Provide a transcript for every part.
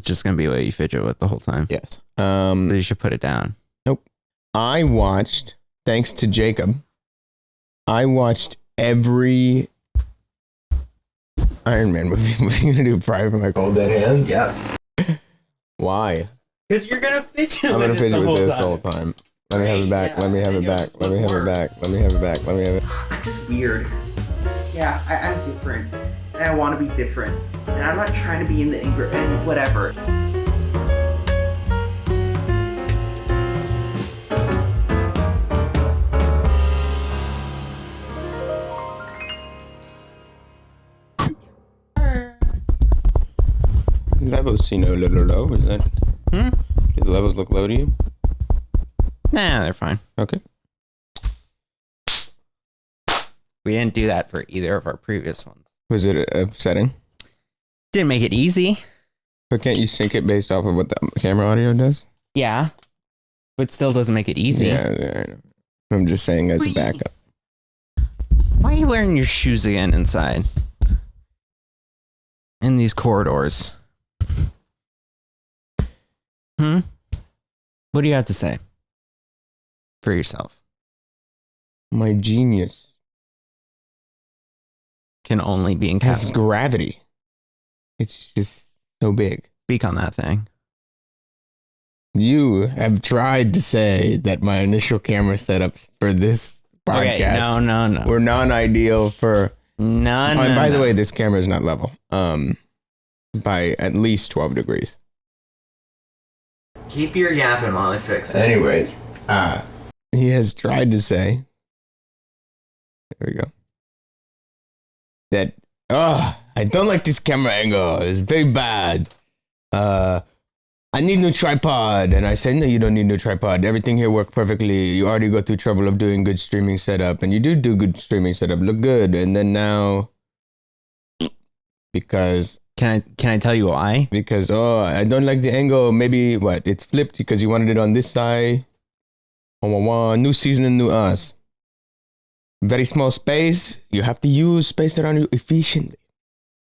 just going to be what you fidget with the whole time? Yes. So you should put it down. Nope. I watched, thanks to Jacob, I watched every Iron Man movie. What are you going to do, pry from my cold dead hands? Yes. Why? Because you're going to fidget I'm going to fidget with this time. the whole time. Let me have it back. Let me have it back. Let me have it back. Let me have it back. Let me have it. I'm just weird. Yeah, I'm different. And I want to be different. And I'm not trying to be in the and whatever. Levels seem a little low. Is that? Do the levels look low to you? Nah, they're fine. Okay. We didn't do that for either of our previous ones. Was it upsetting? Didn't make it easy. But can't you sync it based off of what the camera audio does? Yeah. But still doesn't make it easy. Yeah, I know. I'm just saying as a backup. Why are you wearing your shoes again inside? In these corridors. What do you have to say? For yourself. My genius Can only be in has capital. gravity. It's just so big. Speak on that thing. You have tried to say that my initial camera setups for this podcast Okay, no. were non-ideal for... No. And by the way, this camera is not level. By at least 12 degrees. Keep your yapping while I fix it. Anyways, he has tried to say... There we go. That, I don't like this camera angle. It's very bad. I need no tripod. And I said, no, you don't need no tripod. Everything here worked perfectly. You already go through trouble of doing good streaming setup. And you do good streaming setup. Look good. And then now, because... Can I tell you why? Because, I don't like the angle. Maybe, what? It's flipped because you wanted it on this side. New season and new us. Very small space. You have to use space around you efficiently.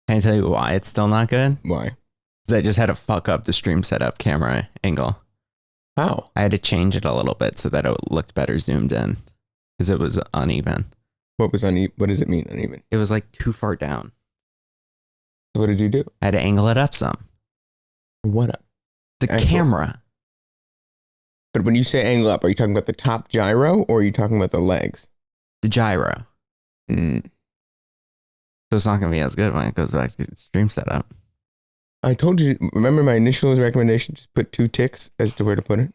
Can I tell you why it's still not good? Why? Because I just had to fuck up the stream setup camera angle. How? I had to change it a little bit so that it looked better zoomed in. Because it was uneven. What was uneven? What does it mean, uneven? It was like too far down. What did you do? I had to angle it up some. What up? The Angle. camera. But when you say angle up, are you talking about the top gyro or are you talking about the legs? The gyro. So it's not going to be as good when it goes back to the stream setup. I told you, remember my initial recommendation? Just put 2 ticks as to where to put it?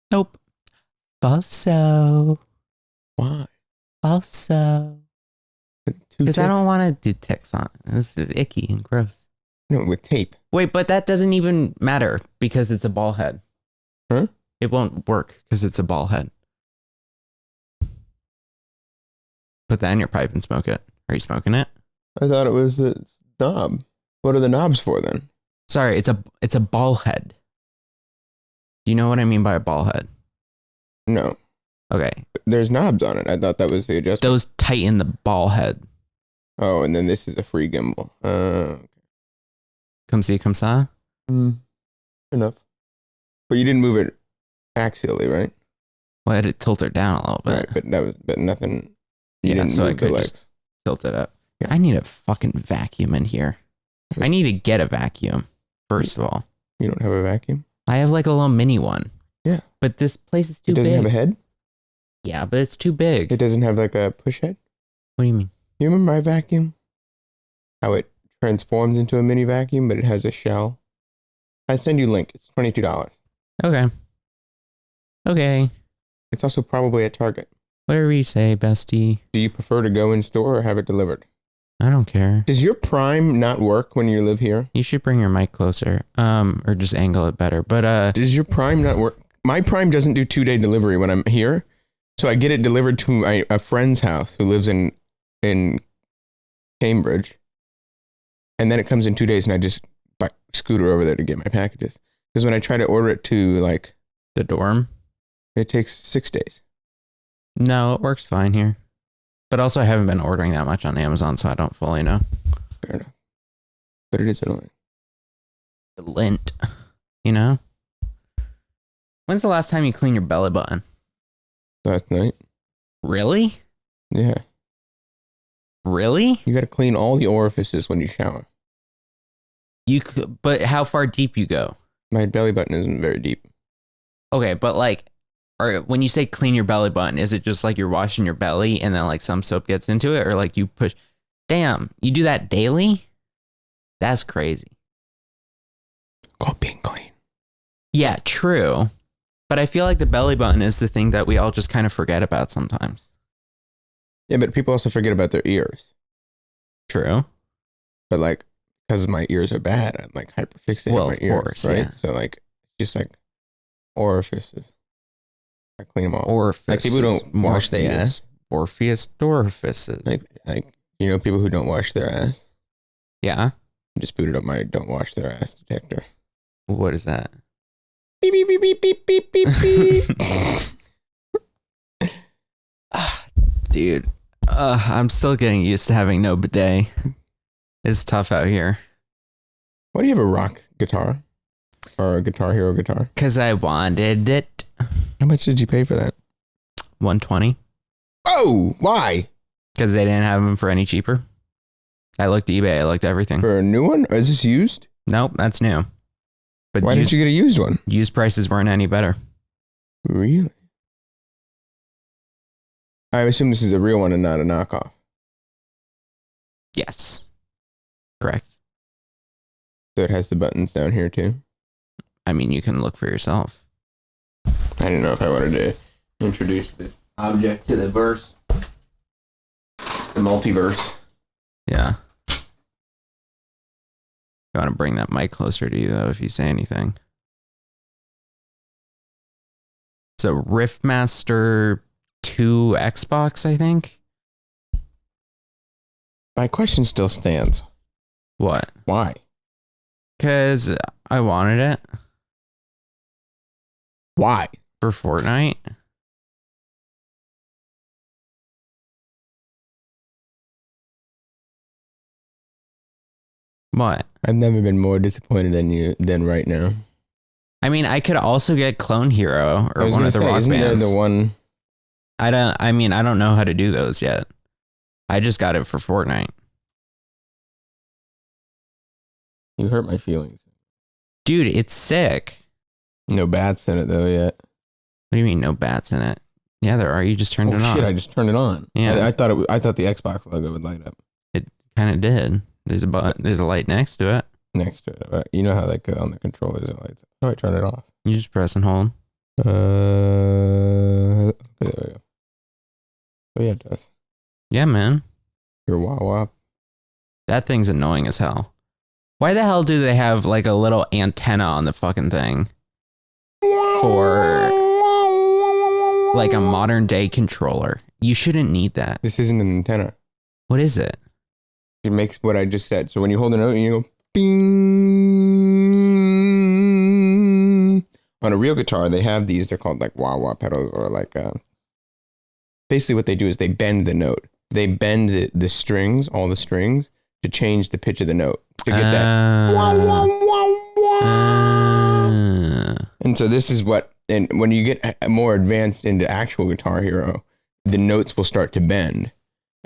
Nope. Also. Why? Also. Because I don't want to do ticks on it. It's icky and gross. No, with tape. Wait, but that doesn't even matter because it's a ball head. Huh? It won't work because it's a ball head. Put that in your pipe and smoke it. Are you smoking it? I thought it was a knob. What are the knobs for then? Sorry, it's a ball head. Do you know what I mean by a ball head? No. Okay. There's knobs on it. I thought that was the adjustment. Those tighten the ball head. Oh, and then this is a free gimbal. Come see, come saw? Enough. But you didn't move it axially, right? Well, I had to tilt her down a little bit. Right, but nothing. You didn't so move I could the legs. just tilt it up. Yeah. I need a fucking vacuum in here. I need to get a vacuum, first of all. You don't have a vacuum? I have like a little mini one. Yeah. But this place is too big. It doesn't have a head? Yeah, but it's too big. It doesn't have like a push head? What do you mean? You remember my vacuum? How it transforms into a mini vacuum, but it has a shell? I send you a link. It's $22. Okay. It's also probably at Target. Whatever you say, bestie. Do you prefer to go in store or have it delivered? I don't care. Does your Prime not work when you live here? You should bring your mic closer. Or just angle it better. But does your Prime not work? My Prime doesn't do 2-day delivery when I'm here. So I get it delivered to a friend's house who lives in Cambridge. And then it comes in 2 days and I just scooter over there to get my packages. Because when I try to order it to like the dorm, it takes 6 days. No, it works fine here. But also I haven't been ordering that much on Amazon, so I don't fully know. Fair enough. But it is annoying. lint, you know? When's the last time you cleaned your belly button? Last night. Really? Yeah. Really? You got to clean all the orifices when you shower. You could, but how far deep you go? My belly button isn't very deep. Okay, but like, or when you say clean your belly button, is it just like you're washing your belly and then like some soap gets into it, or like you push? Damn, you do that daily? That's crazy. Called being clean. Yeah, true. But I feel like the belly button is the thing that we all just kind of forget about sometimes. Yeah, but people also forget about their ears. True. But like, because my ears are bad, I'm like hyperfixated on my ears, course, right? yeah. So like, just like orifices. I clean them all. Orifices. Like people who don't wash their ass. Orpheus orifices. Like you know, people who don't wash their ass. Yeah. I just booted up my don't wash their ass detector. What is that? Beep beep beep beep beep beep beep beep. Dude, I'm still getting used to having no bidet. It's tough out here. Why do you have a rock guitar? Or a Guitar Hero guitar? Because I wanted it. How much did you pay for that? $120. Oh, why? Because they didn't have them for any cheaper. I looked eBay. I looked everything. For a new one? Or is this used? Nope, that's new. But Why didn't you get a used one? Used prices weren't any better. Really? I assume this is a real one and not a knockoff. Yes. Correct. So it has the buttons down here too? I mean, you can look for yourself. I didn't know if I wanted to introduce this object to the verse. The multiverse. Yeah. You want to bring that mic closer to you, though, if you say anything. It's a Riffmaster 2 Xbox, I think. My question still stands. What? Why? Because I wanted it. Why? For Fortnite. What? I've never been more disappointed than right now. I mean, I could also get Clone Hero or one of the rock isn't bands. There the one? I don't know how to do those yet. I just got it for Fortnite. You hurt my feelings. Dude, it's sick. No bats in it though yet. What do you mean no bats in it? Yeah, there are. You just turned it on. Shit, I just turned it on. Yeah. I thought the Xbox logo would light up. It kind of did. There's a light next to it. Next to it. You know how like on the controllers it lights up. Oh, I turn it off. You just press and hold. Okay, there we go. Oh yeah, it does. Yeah, man. Your wah. That thing's annoying as hell. Why the hell do they have like a little antenna on the fucking thing? For like a modern day controller. You shouldn't need that. This isn't an antenna. What is it? It makes what I just said. So when you hold a note and you go bing. On a real guitar, they have these. They're called like wah pedals, or like basically what they do is they bend the note. They bend the strings, all the strings, to change the pitch of the note to get that wah wah wah wah. And so this is what. And when you get more advanced into actual Guitar Hero, the notes will start to bend.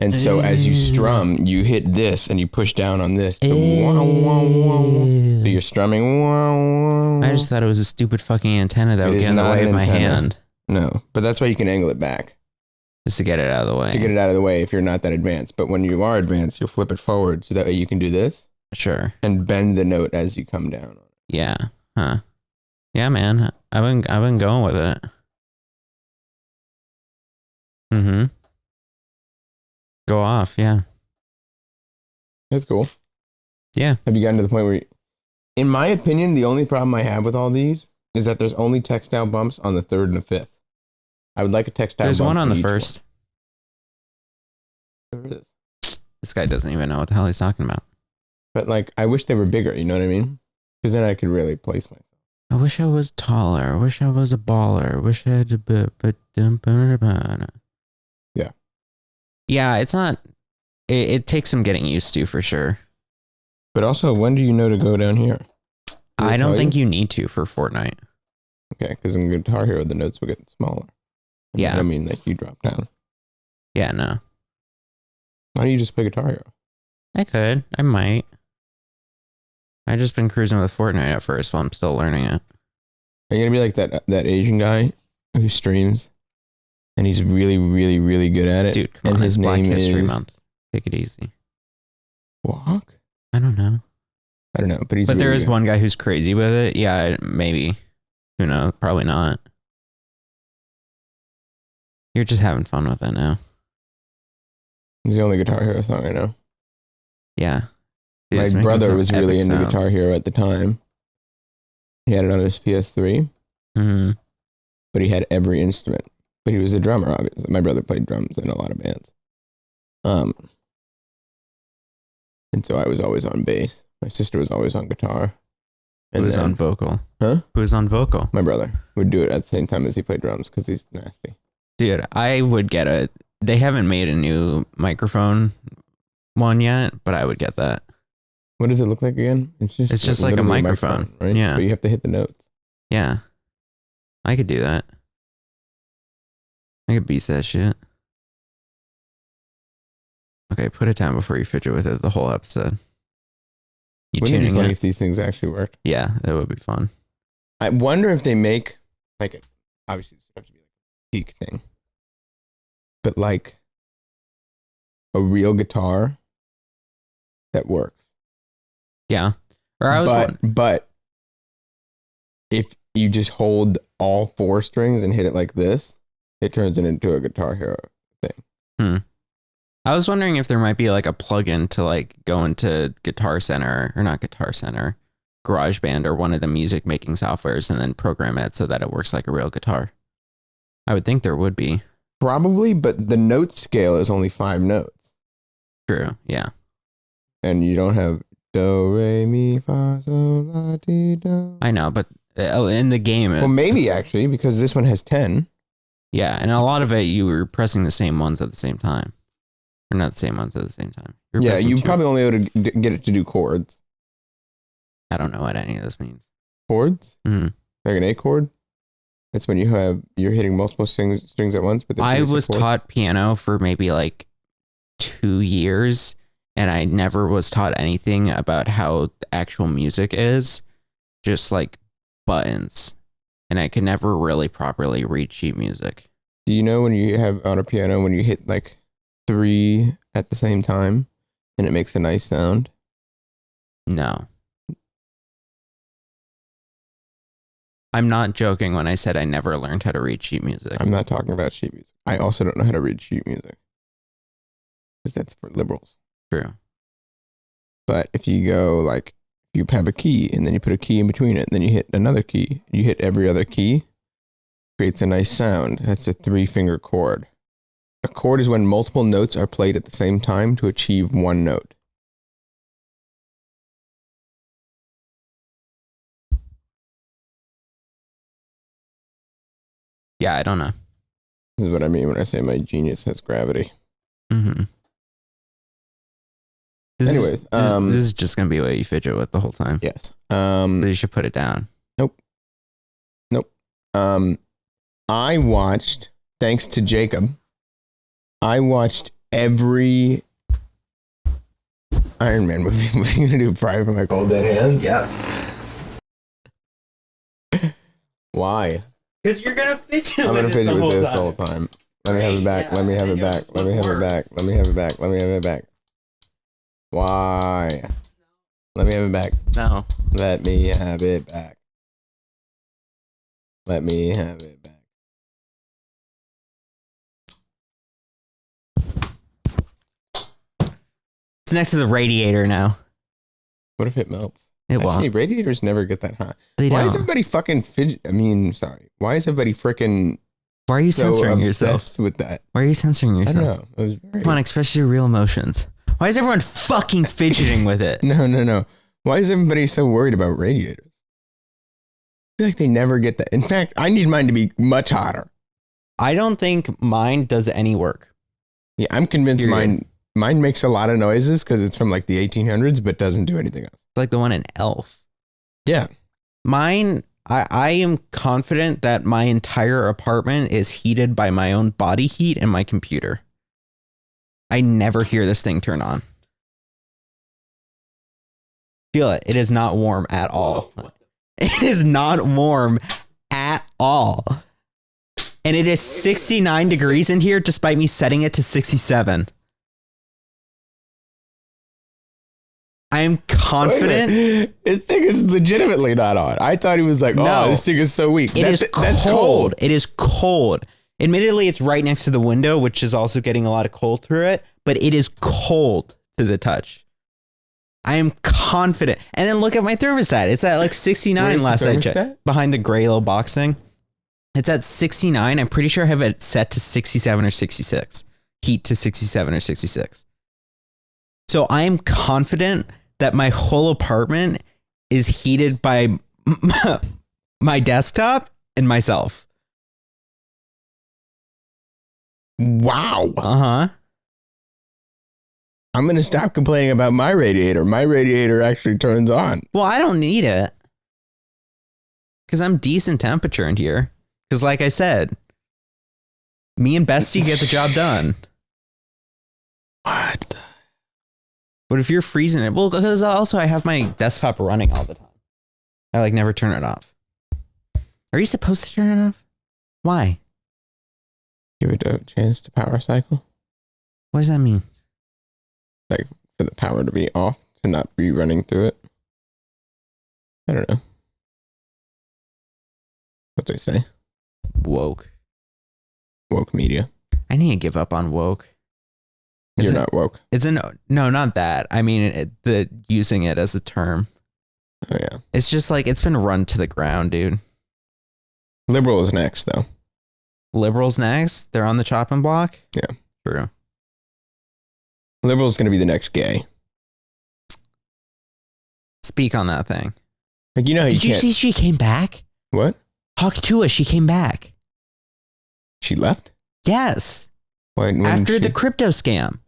And so as you strum, you hit this and you push down on this. To wah, wah, wah, wah. So you're strumming. Wah, wah, wah. I just thought it was a stupid fucking antenna that would get in the way of my hand. No, but that's why you can angle it back. Just to get it out of the way. To get it out of the way if you're not that advanced. But when you are advanced, you'll flip it forward so that way you can do this. Sure. And bend the note as you come down. Yeah. Huh. Yeah, man. I've been going with it. Mm-hmm. Go off, yeah. That's cool. Yeah. Have you gotten to the point where, in my opinion, the only problem I have with all these is that there's only textile bumps on the third and the fifth. I would like a textile There's bump one on the each first. There it is. This guy doesn't even know what the hell he's talking about. But like, I wish they were bigger, you know what I mean? Because then I could really place myself. I wish I was taller. I wish I was a baller. I wish I had a bit. Yeah. Yeah, it's not. It takes some getting used to for sure. But also, when do you know to go down here? I don't think you need to for Fortnite. Okay, because in Guitar Hero, the notes will get smaller. Yeah. I mean, like you drop down. Yeah, no. Why don't you just play Guitar Hero? I could. I might. I just been cruising with Fortnite at first while I'm still learning it. Are you gonna be like that Asian guy who streams, and he's really, really, really good at it? Dude, come and on, his it's Black name History is Month. Take it easy. Walk? I don't know. I don't know, but he's. But really there is good. one guy who's crazy with it. Yeah, maybe. Who knows? Probably not. You're just having fun with it now. He's the only Guitar Hero song I know. Yeah. Dude, it's My making brother some was really epic into sounds. Guitar Hero at the time. He had it on his PS3, Mm-hmm. but he had every instrument. But he was a drummer, obviously. My brother played drums in a lot of bands. And so I was always on bass. My sister was always on guitar. Who was on vocal? Huh? Who was on vocal? My brother would do it at the same time as he played drums because he's nasty. Dude, I would get it. They haven't made a new microphone one yet, but I would get that. What does it look like again? It's just like a literally microphone, right? yeah. But you have to hit the notes. Yeah. I could do that. I could beat that shit. Okay, put it down before you fidget with it the whole episode. You Wouldn't it be tuning funny in? if these things actually worked? Yeah, that would be fun. I wonder if they make like obviously this would have to be like a peak thing, but like a real guitar that works. Yeah. Or I was but if you just hold all 4 strings and hit it like this, it turns it into a Guitar Hero thing. I was wondering if there might be like a plugin to like go into Guitar Center or not Guitar Center, GarageBand or one of the music making softwares and then program it so that it works like a real guitar. I would think there would be. Probably, but the note scale is only 5 notes. True. Yeah. And you don't have do, re, mi, fa, sol, la, ti, do. I know, but in the game, Well, maybe actually, because this one has 10. yeah, and a lot of it you were pressing the same ones at the same time, or not the same ones at the same time. Yeah, you probably only able to get it to do chords. I don't know what any of this means. Chords? Mm-hmm. Like an A chord? That's when you're hitting multiple strings at once. But I was taught piano for maybe like 2 years, and I never was taught anything about how the actual music is, just like buttons. And I could never really properly read sheet music. Do you know when you have on a piano, when you hit like 3 at the same time and it makes a nice sound? No. I'm not joking when I said I never learned how to read sheet music. I'm not talking about sheet music. I also don't know how to read sheet music because that's for liberals. True. But if you go like, you have a key and then you put a key in between it, and then you hit another key, you hit every other key, creates a nice sound. That's a 3-finger chord. A chord is when multiple notes are played at the same time to achieve one note. Yeah, I don't know. This is what I mean when I say my genius has gravity. Mm-hmm. Anyways, this is just gonna be what you fidget with the whole time. Yes. So you should put it down. Nope. I watched, thanks to Jacob, I watched every Iron Man movie. What are you gonna do? Pry from my cold dead hands? Yes. Why? Because you're gonna fidget I'm with gonna it fidget the with whole this time. the whole time. Let me have it back. Yeah, Let me have and it you'll back. just Let me look have it back. worse. Let me have it back. Let me have it back. Why? Let me have it back. No. Let me have it back. Let me have it back. It's next to the radiator now. What if it melts? It Actually, won't. radiators never get that hot. They Why don't. is everybody fucking fidget? I mean, sorry. Why is everybody freaking Why are you so censoring yourself? obsessed with that? Why are you censoring I yourself? don't know. It was very... Come on, express your real emotions. Why is everyone fucking fidgeting with it? No. Why is everybody so worried about radiators? I feel like they never get that. In fact, I need mine to be much hotter. I don't think mine does any work. Yeah, I'm convinced Period. mine makes a lot of noises because it's from like the 1800s, but doesn't do anything else. It's like the one in Elf. Yeah. Mine, I am confident that my entire apartment is heated by my own body heat and my computer. I never hear this thing turn on. Feel it. It is not warm at all. It is not warm at all. And it is 69 degrees in here despite me setting it to 67. I am confident. This thing is legitimately not on. I thought he was like, No. this thing is so weak. That's cold. It is cold. Admittedly, it's right next to the window, which is also getting a lot of cold through it, but it is cold to the touch. I am confident. And then look at my thermostat. It's at like 69 Where's the last I thermostat? checked. Behind the gray little box thing. It's at 69. I'm pretty sure I have it set to 67 or 66. Heat to 67 or 66. So I am confident that my whole apartment is heated by my desktop and myself. Wow. Uh-huh. I'm going to stop complaining about my radiator. My radiator actually turns on. Well, I don't need it. Because I'm decent temperature in here. Because like I said, me and Bestie get the job done. What? But if you're freezing it, well, because also I have my desktop running all the time. I like never turn it off. Are you supposed to turn it off? Why? Give it a chance to power cycle. What does that mean? Like for the power to be off, to not be running through it. I don't know. What they say. Woke. Woke media. I need to give up on woke. You're not woke. It's no, not that. I mean, the using it as a term. Oh yeah. It's just like it's been run to the ground, dude. Liberal is next though. Liberals next. They're on the chopping block. Yeah. True. Liberal is going to be the next gay. Speak on that thing. Like, you know how Did you see she came back? What? Talk to us. She came back. She left? Yes. When After the crypto scam.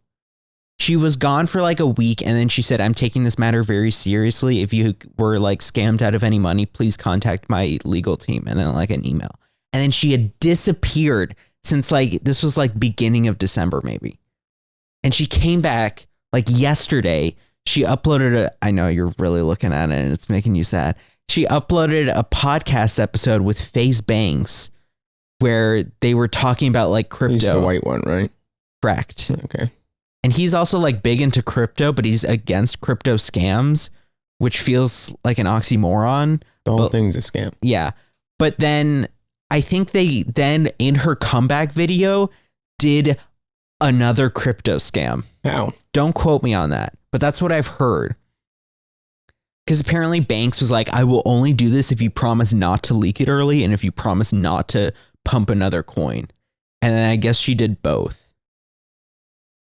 She was gone for like a week and then she said, I'm taking this matter very seriously. If you were like scammed out of any money, please contact my legal team. And then like an email. And then she had disappeared since like, this was like beginning of December maybe. And she came back like yesterday. She uploaded I know you're really looking at it and it's making you sad. She uploaded a podcast episode with FaZe Banks where they were talking about like crypto. He's the white one, right? Correct. Okay. And he's also like big into crypto, but he's against crypto scams, which feels like an oxymoron. The whole thing's a scam. Yeah. But then I think they then in her comeback video did another crypto scam. How? Don't quote me on that, but that's what I've heard. Because apparently Banks was like, I will only do this if you promise not to leak it early and if you promise not to pump another coin. And then I guess she did both.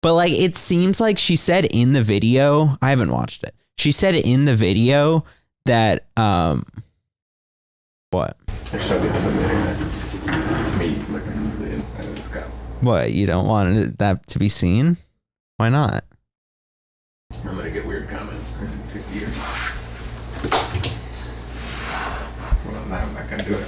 But like, it seems like she said in the video, I haven't watched it. She said in the video that, what? I showed you this on the internet. Me looking into the inside of this cup. What, you don't want that to be seen? Why not? I'm going to get weird comments in 50 years. Well, now I'm not going to do it.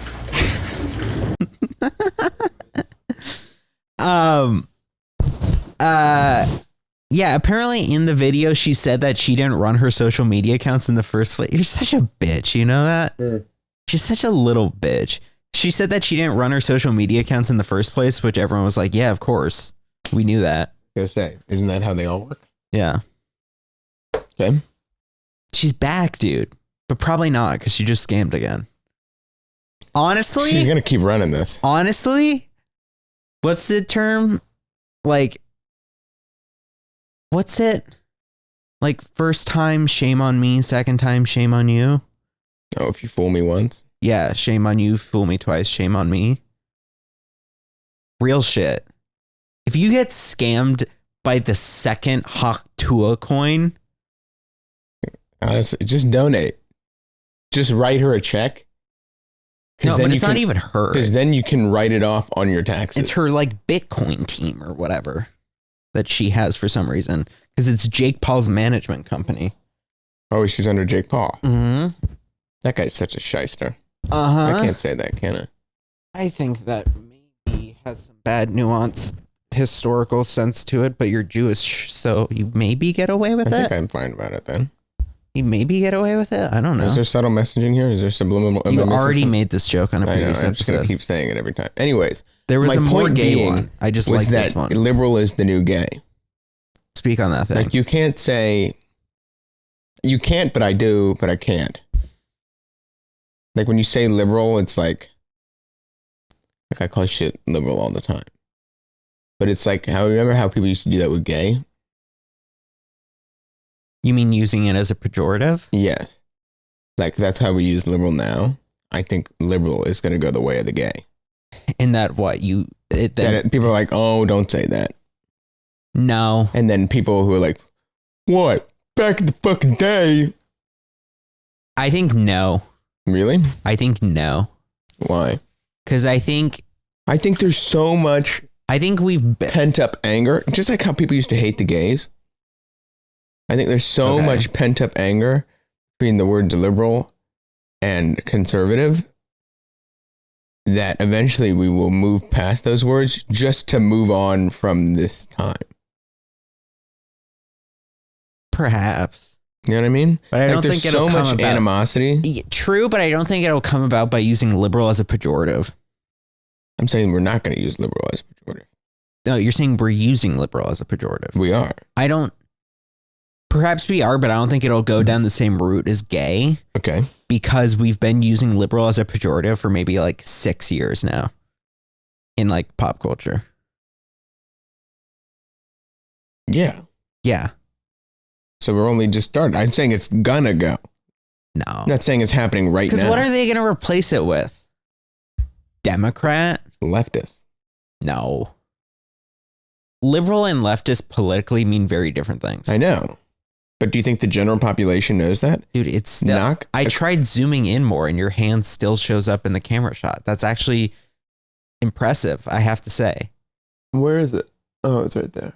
Yeah, apparently in the video she said that she didn't run her social media accounts in the first place. You're such a bitch, you know that? She's such a little bitch. She said that she didn't run her social media accounts in the first place, which everyone was like, yeah, of course. We knew that. I was gonna say, isn't that how they all work? Yeah. Okay. She's back, dude. But probably not, because she just scammed again. Honestly? She's gonna keep running this. Honestly? What's the term? Like, what's it? Like, first time, shame on me. Second time, shame on you. Oh, if you fool me once. Yeah, shame on you. Fool me twice. Shame on me. Real shit. If you get scammed by the second tuah coin. Honestly, just donate. Just write her a check. No, but it's not even her. Because then you can write it off on your taxes. It's her like Bitcoin team or whatever that she has for some reason. Because it's Jake Paul's management company. Oh, she's under Jake Paul. Mm-hmm. That guy's such a shyster. Uh-huh. I can't say that, can I? I think that maybe has some bad nuance, historical sense to it, but you're Jewish, so you maybe get away with I it. think I'm fine about it then. You maybe get away with it. I don't know. Is there subtle messaging here? Is there subliminal? You already made this joke on a I know. previous I'm just gonna episode. keep saying it every time. Anyways, There was my a more point gay being one. I just was like that this one. liberal is the new gay. Speak on that thing. Like you can't say. You can't, but I do, but I can't. Like when you say liberal, it's like I call shit liberal all the time. But it's like remember how people used to do that with gay? You mean using it as a pejorative? Yes. Like that's how we use liberal now. I think liberal is going to go the way of the gay. In that what People are like, oh, don't say that. No. And then people who are like, what? Back in the fucking day. I think no. Really? I think no. Why? Because I think there's so much we've pent up anger, just like how people used to hate the gays. I think there's so much pent up anger between the words liberal and conservative that eventually we will move past those words just to move on from this time. perhaps. You know what I mean? But I don't think it'll so come much about. animosity. True, but I don't think it'll come about by using liberal as a pejorative. I'm saying we're not going to use liberal as a pejorative. No, you're saying we're using liberal as a pejorative. We are. I don't. Perhaps we are, but I don't think it'll go down the same route as gay. Okay. Because we've been using liberal as a pejorative for maybe like 6 years now in like pop culture. Yeah. Yeah. So we're only just starting. I'm saying it's gonna go. No. I'm not saying it's happening right now. Because what are they going to replace it with? Democrat? Leftists. No. Liberal and leftist politically mean very different things. I know. But do you think the general population knows that? Dude, it's still... I tried zooming in more and your hand still shows up in the camera shot. That's actually impressive, I have to say. Where is it? Oh, it's right there.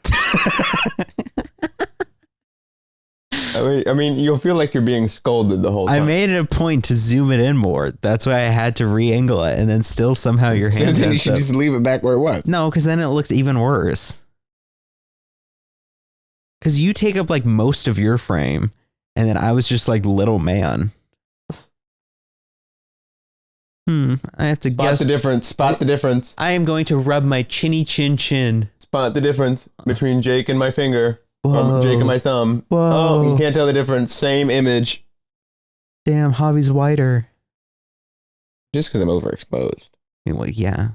I mean, you'll feel like you're being scolded the whole time. I made it a point to zoom it in more. That's why I had to re-angle it, and then still somehow your hand... So then you should just leave it back where it was. No, because then it looks even worse. Because you take up like most of your frame, and then I was just like little man. I have to guess. Spot the difference. Spot the difference. I am going to rub my chinny chin chin. Spot the difference between Jake and my finger. Whoa. Or Jake and my thumb. Whoa. Oh, you can't tell the difference. Same image. Damn, Hobby's whiter. Just because I'm overexposed. Well, yeah.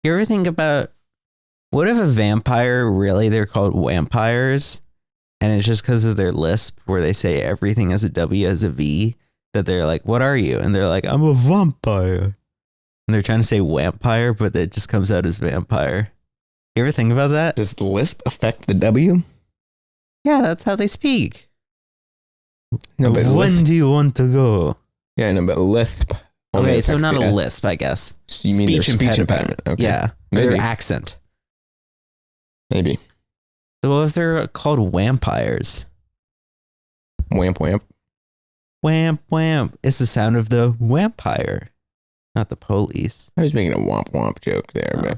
You ever think about, what if a vampire, really they're called vampires, and it's just because of their lisp where they say everything as a W as a V, that they're like, what are you? And they're like, I'm a vampire. And they're trying to say vampire, but it just comes out as vampire. You ever think about that? Does the lisp affect the W? Yeah, that's how they speak. No, but when do you want to go? Yeah, no, but lisp. Okay, so not a lisp, I guess. You mean their speech impediment? Okay. Yeah, Maybe. their accent. Maybe. So what if they're called vampires? Wamp wamp. Wamp wamp. It's the sound of the vampire, not the police. I was making a womp womp joke there, but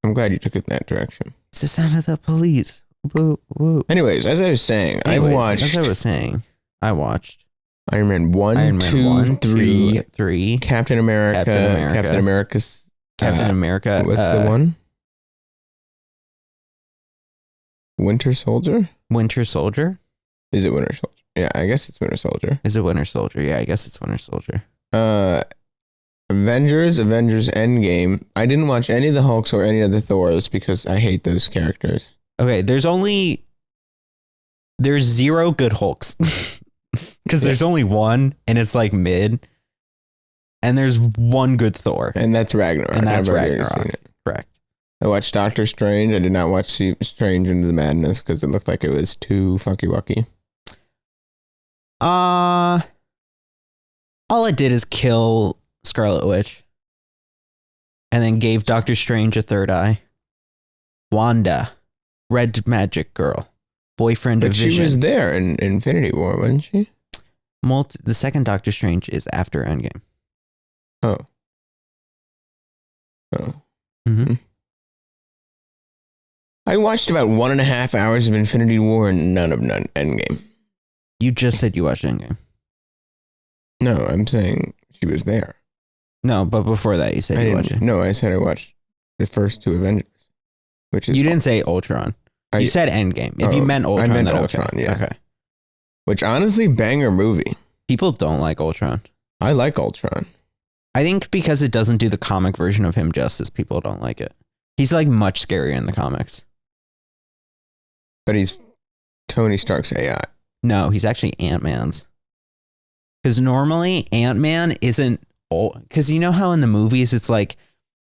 I'm glad you took it in that direction. It's the sound of the police. Woo, woo. Anyways, as I was saying, I watched. As I was saying, I watched Iron Man 1, Iron Man 2, 1, 3, 3, Captain America, Captain America's. Captain America. What's the one? Winter Soldier? Winter Soldier? Is it Winter Soldier? Yeah, I guess it's Winter Soldier. Is it Winter Soldier? Yeah, I guess it's Winter Soldier. Avengers Endgame. I didn't watch any of the Hulks or any of the Thors because I hate those characters. Okay, there's 0 good Hulks. Because there's only one, and it's like mid. And there's one good Thor. And that's Ragnarok. And that's I've already Ragnarok. seen it. Correct. I watched Doctor Strange. I did not watch Strange Into the Madness because it looked like it was too funky wucky. All it did is kill Scarlet Witch. And then gave Doctor Strange a third eye. Wanda. Red magic girl. Boyfriend of Vision. But she was there in Infinity War, wasn't she? the second Doctor Strange is after Endgame. Oh. Mm-hmm. I watched about 1.5 hours of Infinity War and none of Endgame. You just said you watched Endgame. No, I'm saying she was there. No, but before that, you said you watched it. No, I said I watched the first 2 Avengers. Which is You didn't say Ultron. You said Endgame. If you meant Ultron, I meant then Ultron, okay. yes. Okay. Which honestly, banger movie. People don't like Ultron. I like Ultron. I think because it doesn't do the comic version of him justice, people don't like it. He's like much scarier in the comics. But he's Tony Stark's AI. No, he's actually Ant-Man's. Because normally Ant-Man isn't old. Because you know how in the movies it's like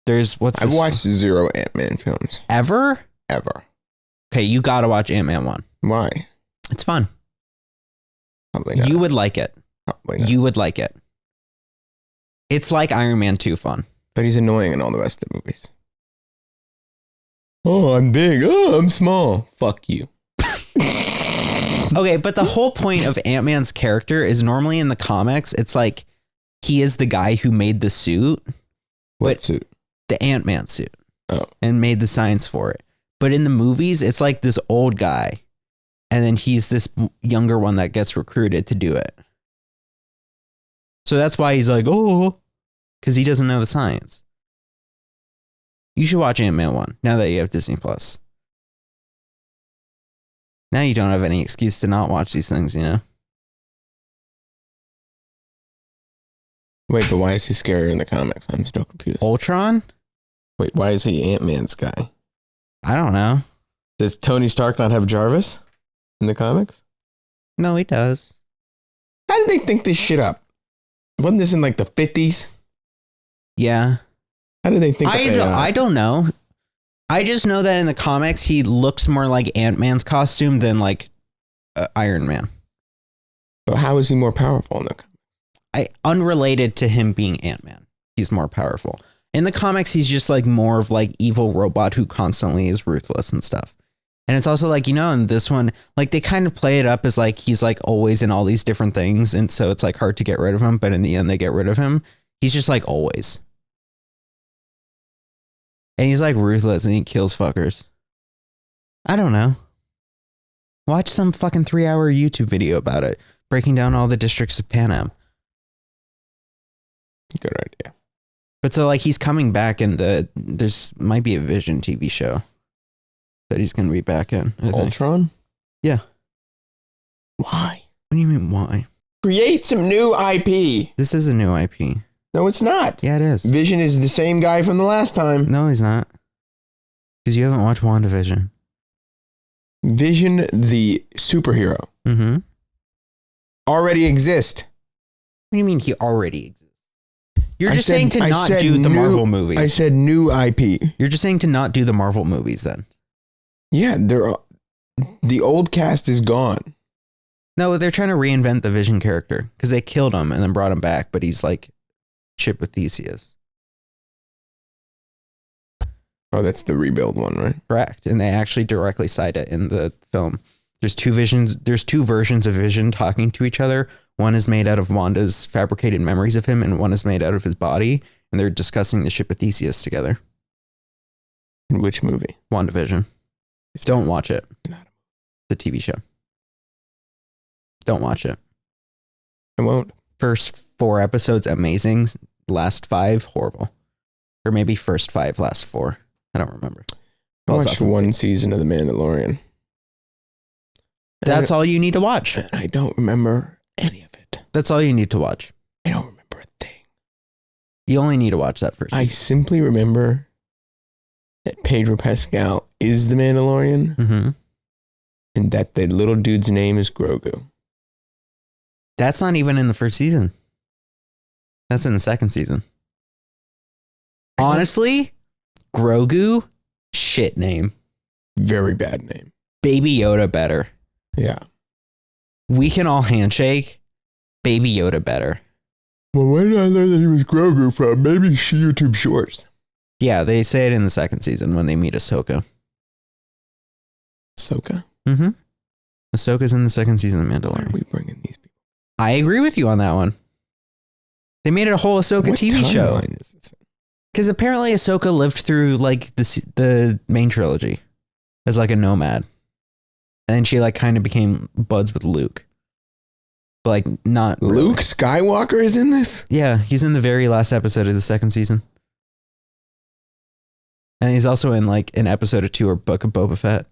there's I've watched 0 Ant-Man films. Ever? Ever. Okay, you gotta watch Ant-Man 1. Why? It's fun. Probably not. You would like it. Probably not. You would like it. It's like Iron Man 2 fun. But he's annoying in all the rest of the movies. Oh, I'm big. Oh, I'm small. Fuck you. Okay, but the whole point of Ant-Man's character is normally in the comics, it's like he is the guy who made the suit. What suit? The Ant-Man suit. Oh. And made the science for it. But in the movies, it's like this old guy. And then he's this younger one that gets recruited to do it. So that's why he's like, oh, because he doesn't know the science. You should watch Ant-Man 1 now that you have Disney Plus. Now you don't have any excuse to not watch these things, you know? Wait, but why is he scarier in the comics? I'm still confused. Ultron? Wait, why is he Ant-Man's guy? I don't know. Does Tony Stark not have Jarvis in the comics? No, he does. How did they think this shit up? Wasn't this in like the 50s? Yeah. How did they think I don't know. I just know that in the comics, he looks more like Ant-Man's costume than like Iron Man. But how is he more powerful in the comics? Unrelated to him being Ant-Man, he's more powerful. In the comics, he's just like more of like evil robot who constantly is ruthless and stuff. And it's also like, you know, in this one, like they kind of play it up as like he's like always in all these different things. And so it's like hard to get rid of him. But in the end, they get rid of him. He's just like always. And he's like ruthless and he kills fuckers. I don't know. Watch some fucking 3-hour YouTube video about it, breaking down all the districts of Pan Am. Good idea. But so like he's coming back and there's might be a Vision TV show that he's going to be back in. Ultron? Yeah. Why? What do you mean why? Create some new IP. This is a new IP. No, it's not. Yeah, it is. Vision is the same guy from the last time. No, he's not. Because you haven't watched WandaVision. Vision, the superhero, already exists. What do you mean he already exists? You're just saying to not do the Marvel movies. I said new IP. You're just saying to not do the Marvel movies then. Yeah, the old cast is gone. No, they're trying to reinvent the Vision character because they killed him and then brought him back, but he's like Chip with Theseus. Oh, that's the rebuild one, right? Correct. And they actually directly cite it in the film. There's two versions of Vision talking to each other. One is made out of Wanda's fabricated memories of him, and one is made out of his body. And they're discussing the ship of Theseus together. In which movie? WandaVision. Don't watch it. Not the TV show. Don't watch it. I won't. First 4 episodes, amazing. Last 5, horrible. Or maybe first 5, last 4. I don't remember. I watched 1 season of The Mandalorian. That's all you need to watch. I don't remember any of it. That's all you need to watch. I don't remember a thing. You only need to watch that first. I simply remember that Pedro Pascal is the Mandalorian, and that the little dude's name is Grogu. That's not even in the first season. That's in the second season. Honestly, Grogu, shit name. Very bad name. Baby Yoda better. Yeah. We Can All Handshake, Baby Yoda better. Well, where did I learn that he was Grogu from? Maybe YouTube Shorts. Yeah, they say it in the second season when they meet Ahsoka. Ahsoka? Ahsoka's in the second season of Mandalorian. Why are we bringing these people? I agree with you on that one. They made it a whole Ahsoka What TV show. timeline is this? Because apparently Ahsoka lived through like the main trilogy as like a nomad. And then she like kind of became buds with Luke. But like not really. Luke Skywalker is in this? Yeah, he's in the very last episode of the second season. And he's also in like an episode or two or Book of Boba Fett.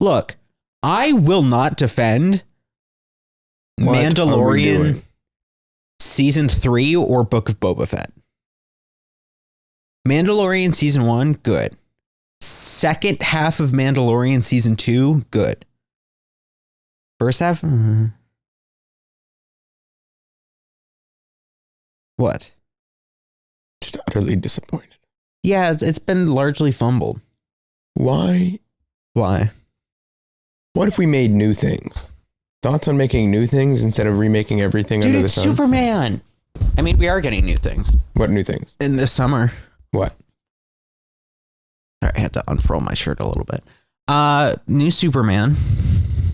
Look, I will not defend What are we Mandalorian doing? season 3 or Book of Boba Fett. Mandalorian season 1, good. Second half of Mandalorian season 2, good. First half? What? Just utterly disappointed. Yeah, it's been largely fumbled. Why? Why? What if we made new things? Thoughts on making new things instead of remaking everything Dude, under the it's sun? Superman. I mean, we are getting new things What new things? in this summer. What? All right, I had to unfurl my shirt a little bit. New Superman.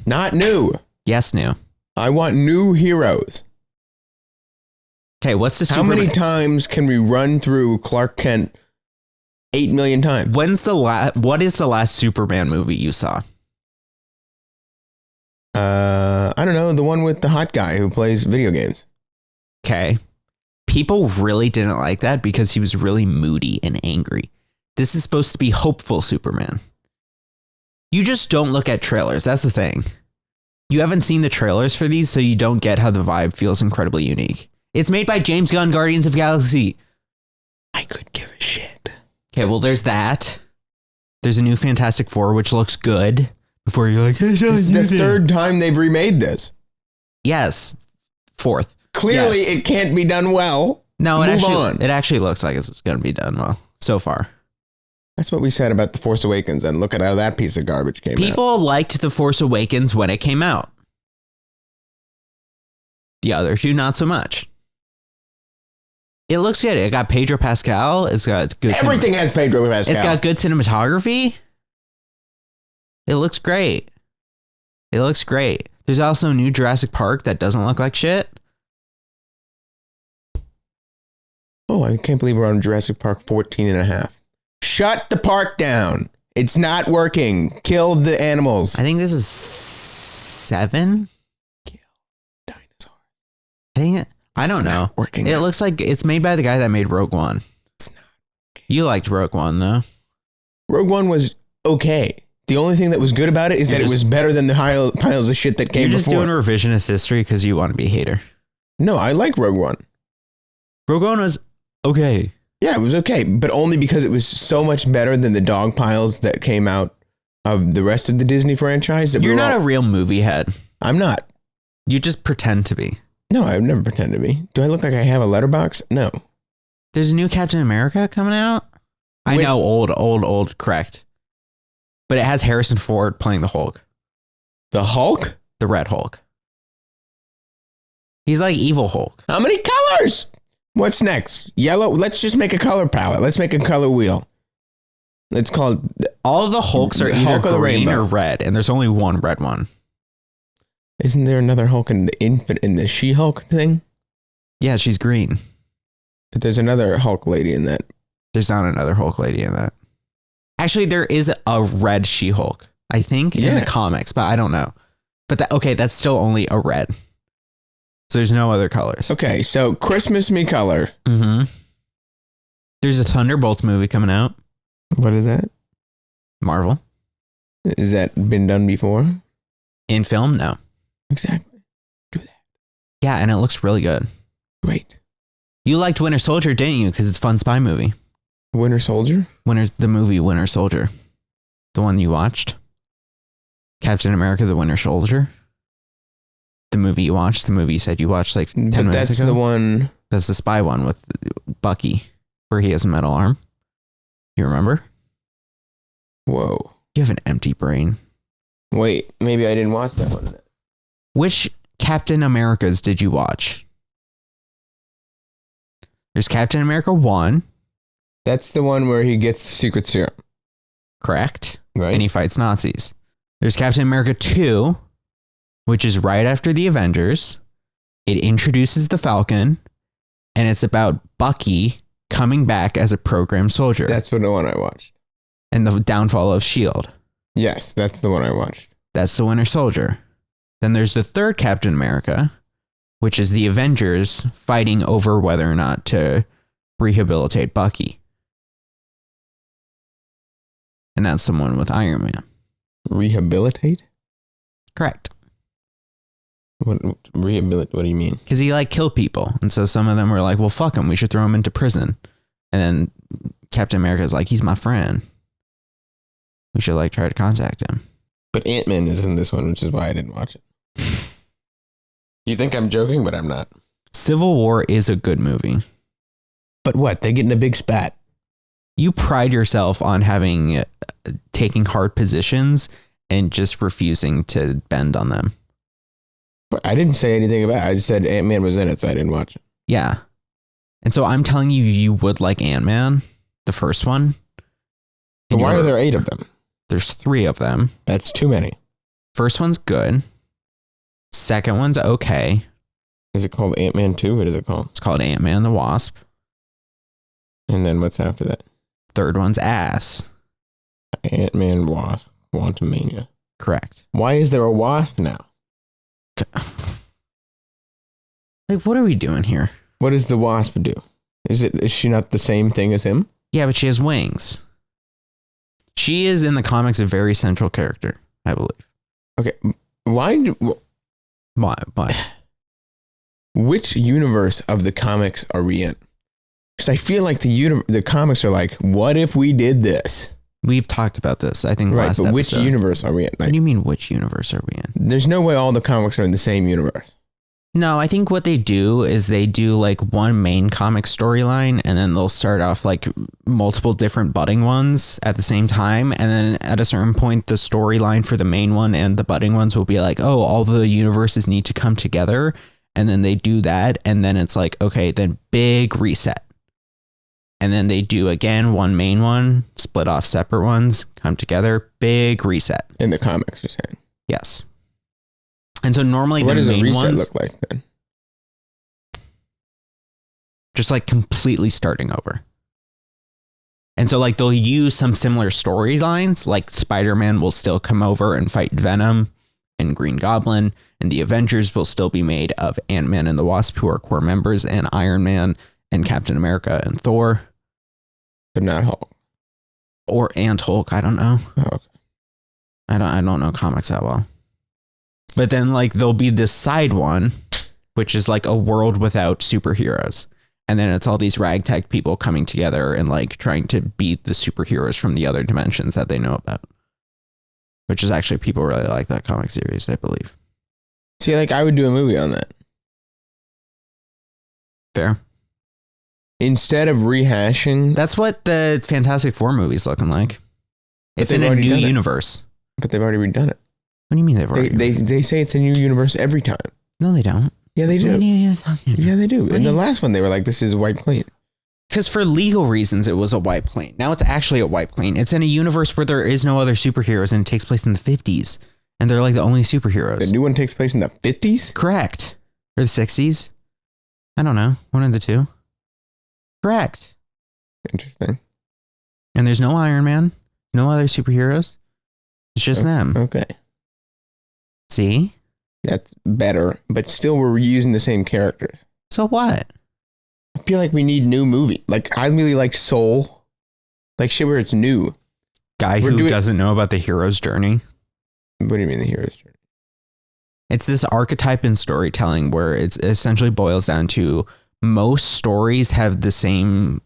Not new. Yes, new. I want new heroes. Okay, what's the How Superman? many times can we run through Clark Kent 8 million times? What is the last Superman movie you saw? I don't know. The one with the hot guy who plays video games. Okay. People really didn't like that because he was really moody and angry. This is supposed to be hopeful Superman. You just don't look at trailers. That's the thing. You haven't seen the trailers for these, so you don't get how the vibe feels incredibly unique. It's made by James Gunn, Guardians of the Galaxy. I could give a shit. Okay, well, there's that. There's a new Fantastic Four, which looks good. Before you're like, hey, This is the third time they've remade this. Yes. Fourth. Clearly, Yes. it can't be done well. No, Move on. it actually looks like it's going to be done well so far. That's what we said about The Force Awakens, and look at how that piece of garbage came out. People liked The Force Awakens when it came out. The other two, not so much. It looks good. It got Pedro Pascal. It's got good. Everything has Pedro Pascal. It's got good cinematography. It looks great. It looks great. There's also a new Jurassic Park that doesn't look like shit. Oh, I can't believe we're on Jurassic Park 14 and a half. Shut the park down. It's not working. Kill the animals. I think this is 7. Dinosaur. I don't know. Working. It looks like it's made by the guy that made Rogue One. It's not. You liked Rogue One though. Rogue One was okay. The only thing that was good about it is that it was better than the piles of shit that came You're just before. doing revisionist history because you want to be a hater. No, I like Rogue One. Rogue One was okay. Yeah, it was okay, but only because it was so much better than the dog piles that came out of the rest of the Disney franchise. That You're not a real movie head. I'm not. You just pretend to be. No, I've never pretended to be. Do I look like I have a letterbox? No. There's a new Captain America coming out. I Wait. know, old, correct. But it has Harrison Ford playing the Hulk, The Hulk? the Red Hulk. He's like evil Hulk. How many colors? What's next? Yellow? Let's just make a color palette. Let's make a color wheel. Let's call it... All of the Hulks are The either Hulk of the green Rainbow. or red, and there's only one red one. Isn't there another Hulk in the She-Hulk thing? Yeah, she's green. But there's another Hulk lady in that. There's not another Hulk lady in that. Actually, there is a red She-Hulk, I think, in Yeah. the comics, but I don't know. But that's still only a red. So there's no other colors. Okay, so Christmas me color. Mm-hmm. There's a Thunderbolts movie coming out. What is that? Marvel. Has that been done before? In film, no. Exactly. Do that. Yeah, and it looks really good. Great. You liked Winter Soldier, didn't you? Because it's a fun spy movie. Winter Soldier? The movie Winter Soldier. The one you watched. Captain America, the Winter Soldier. The movie you watched. The movie you said you watched like 10 But minutes that's ago. the one... That's the spy one with Bucky, where he has a metal arm. You remember? Whoa. You have an empty brain. Wait, maybe I didn't watch that one. Which Captain Americas did you watch? There's Captain America 1, That's the one where he gets the secret serum, correct? right? And he fights Nazis. There's Captain America 2, which is right after the Avengers. It introduces the Falcon, and it's about Bucky coming back as a programmed soldier. That's the one I watched. And the downfall of S.H.I.E.L.D. Yes, that's the one I watched. That's the Winter Soldier. Then there's the third Captain America, which is the Avengers fighting over whether or not to rehabilitate Bucky. And that's someone with Iron Man. Rehabilitate? Correct. What do you mean? Because he like killed people. And so some of them were like, well, fuck him. We should throw him into prison. And then Captain America is like, he's my friend. We should like try to contact him. But Ant-Man is in this one, which is why I didn't watch it. You think I'm joking, but I'm not. Civil War is a good movie. But what? They get in a big spat. You pride yourself on having taking hard positions and just refusing to bend on them. But I didn't say anything about it. I just said Ant-Man was in it, so I didn't watch it. Yeah. And so I'm telling you, you would like Ant-Man, the first one. But why are there 8 of them? There's 3 of them. That's too many. First one's good. Second one's okay. Is it called Ant-Man 2? What is it called? It's called Ant-Man the Wasp. And then what's after that? Third one's ass. Ant-Man, Wasp, Quantumania. Correct. Why is there a Wasp now? Like, what are we doing here? What does the Wasp do? Is she not the same thing as him? Yeah, but she has wings. She is in the comics a very central character, I believe. Okay, why? Which universe of the comics are we in? Because I feel like the comics are like, what if we did this? We've talked about this, I think, right, last but episode. which universe are we in? Like, What do you mean, which universe are we in? There's no way all the comics are in the same universe. No, I think what they do is they do like one main comic storyline, and then they'll start off like multiple different budding ones at the same time. And then at a certain point, the storyline for the main one and the budding ones will be like, oh, all the universes need to come together. And then they do that. And then it's like, okay, then big reset. And then they do again, one main one, split off separate ones, come together, big reset. In the comics, you're saying? Yes. And so normally what the does main a reset ones look like then? just like completely starting over. And so like they'll use some similar storylines, like Spider-Man will still come over and fight Venom and Green Goblin, and the Avengers will still be made of Ant-Man and the Wasp, who are core members, and Iron Man and Captain America and Thor. But not Hulk. And Hulk, I don't know. Oh, okay. I don't know comics that well. But then like there'll be this side one, which is like a world without superheroes. And then it's all these ragtag people coming together and like trying to beat the superheroes from the other dimensions that they know about. Which is actually, people really like that comic series, I believe. See, like I would do a movie on that. Fair. Instead of rehashing. That's what the Fantastic Four movie's looking like. It's in a new universe. But they've already redone it. What do you mean they've already? They say it's a new universe every time. No, they don't. Yeah, they do. Yeah, they do. In the you- last one, they were like, this is wiped clean. Because for legal reasons, it was a wipe clean. Now it's actually a wipe clean. It's in a universe where there is no other superheroes, and it takes place in the 50s. And they're like the only superheroes. The new one takes place in the 50s? Correct. Or the 60s. I don't know. One of the two. Correct. Interesting. And there's no Iron Man. No other superheroes. It's just them. Okay. See? That's better. But still, we're reusing the same characters. So what? I feel like we need new movie. Like, I really like Soul. Like shit where it's new. Guy who doesn't know about the hero's journey. What do you mean the hero's journey? It's this archetype in storytelling where it essentially boils down to most stories have the same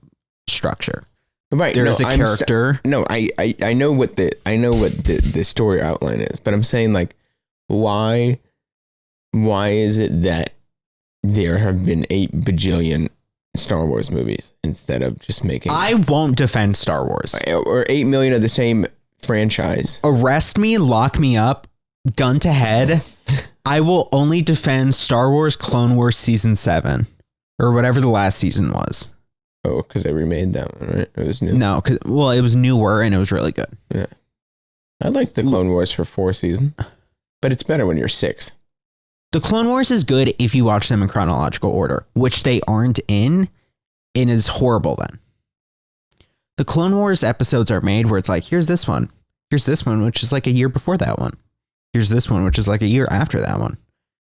structure. Right. There's a character. I know what the story outline is, but I'm saying like, why is it that there have been 8 bajillion Star Wars movies instead of just making? I won't defend Star Wars. Or 8 million of the same franchise. Arrest me, lock me up, gun to head. I will only defend Star Wars Clone Wars Season 7 or whatever the last season was. Oh, because they remade that one, right? It was new. No, it was newer and it was really good. Yeah. I liked the Clone Wars for 4 seasons, but it's better when you're 6. The Clone Wars is good if you watch them in chronological order, which they aren't in, and is horrible then. The Clone Wars episodes are made where it's like, here's this one, which is like a year before that one. Here's this one, which is like a year after that one.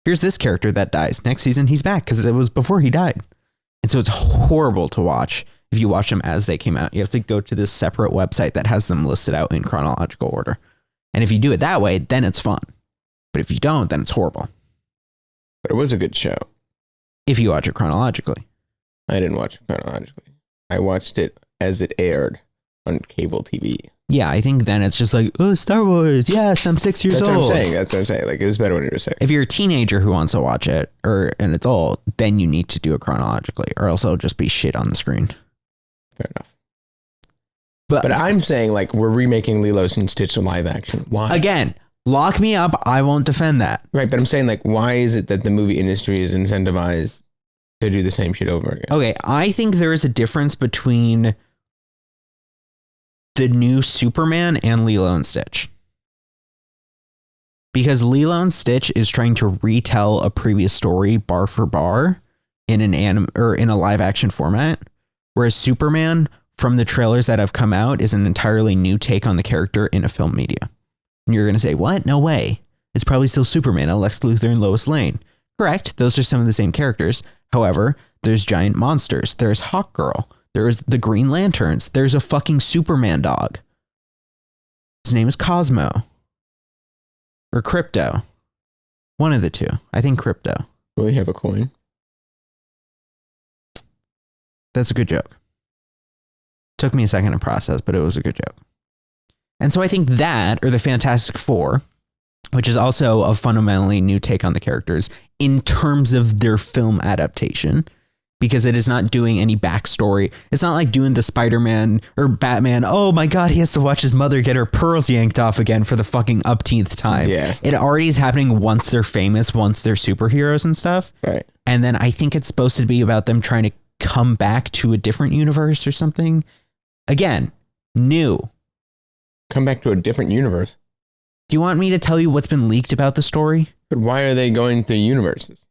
Here's this character that dies. Next season, he's back because it was before he died. And so it's horrible to watch if you watch them as they came out. You have to go to this separate website that has them listed out in chronological order. And if you do it that way, then it's fun. But if you don't, then it's horrible. But it was a good show. If you watch it chronologically. I didn't watch it chronologically. I watched it as it aired on cable TV. Yeah, I think then it's just like, oh, Star Wars. Yes, I'm 6 years old. That's what I'm saying. Like, it was better when you were 6. If you're a teenager who wants to watch it, or an adult, then you need to do it chronologically, or else it'll just be shit on the screen. Fair enough. But I'm saying, like, we're remaking Lilo and Stitch in live action. Why? Again, lock me up. I won't defend that. Right, but I'm saying, like, why is it that the movie industry is incentivized to do the same shit over again? Okay, I think there is a difference between the new Superman and Lilo and Stitch. Because Lilo and Stitch is trying to retell a previous story bar for bar in an in a live action format, whereas Superman, from the trailers that have come out, is an entirely new take on the character in a film media. And you're going to say, what? No way. It's probably still Superman, Lex Luthor, and Lois Lane. Correct. Those are some of the same characters. However, there's giant monsters. There's Hawkgirl. There's the Green Lanterns. There's a fucking Superman dog. His name is Cosmo. Or Crypto. One of the two. I think Crypto. Will he have a coin? That's a good joke. Took me a second to process, but it was a good joke. And so I think that, or the Fantastic Four, which is also a fundamentally new take on the characters in terms of their film adaptation, because it is not doing any backstory. It's not like doing the Spider-Man or Batman. Oh my God, he has to watch his mother get her pearls yanked off again for the fucking upteenth time. Yeah. It already is happening once they're famous, once they're superheroes and stuff. Right. And then I think it's supposed to be about them trying to come back to a different universe or something. Again, new. Come back to a different universe. Do you want me to tell you what's been leaked about the story? But why are they going through universes?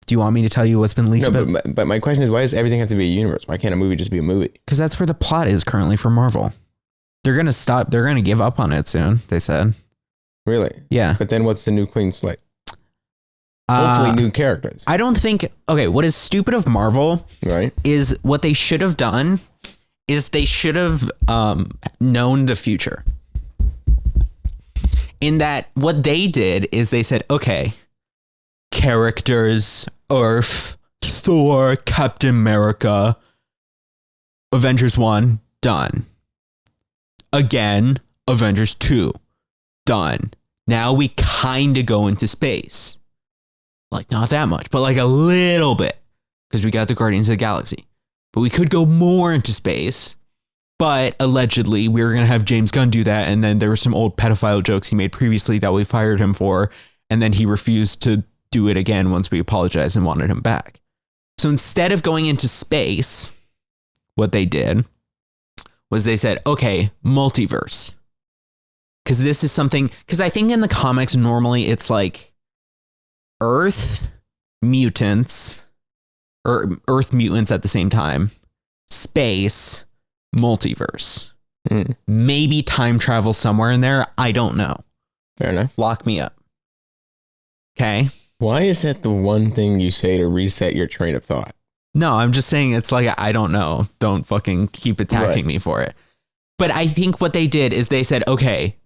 Do you want me to tell you what's been leaked about? But my question is, why does everything have to be a universe? Why can't a movie just be a movie? Because that's where the plot is currently for Marvel. They're going to stop. They're going to give up on it soon, they said. Really? Yeah. But then what's the new clean slate? Hopefully new characters. I don't think... Okay, what is stupid of Marvel right? is what they should have done is they should have known the future. In that what they did is they said, okay, characters, Earth, Thor, Captain America, Avengers 1, done. Again, Avengers 2, done. Now we kind of go into space. Like, not that much, but like a little bit. Because we got the Guardians of the Galaxy. But we could go more into space. But allegedly, we were going to have James Gunn do that. And then there were some old pedophile jokes he made previously that we fired him for. And then he refused to do it again once we apologized and wanted him back. So instead of going into space, what they did was they said, okay, multiverse. Because this is something, because I think in the comics, normally it's like Earth mutants, or Earth mutants at the same time, space, multiverse. Maybe time travel somewhere in there. I don't know. Fair enough. Lock me up. Okay. Why is that the one thing you say to reset your train of thought? No, I'm just saying it's like, I don't know. Don't fucking keep attacking me for it. But I think what they did is they said, okay,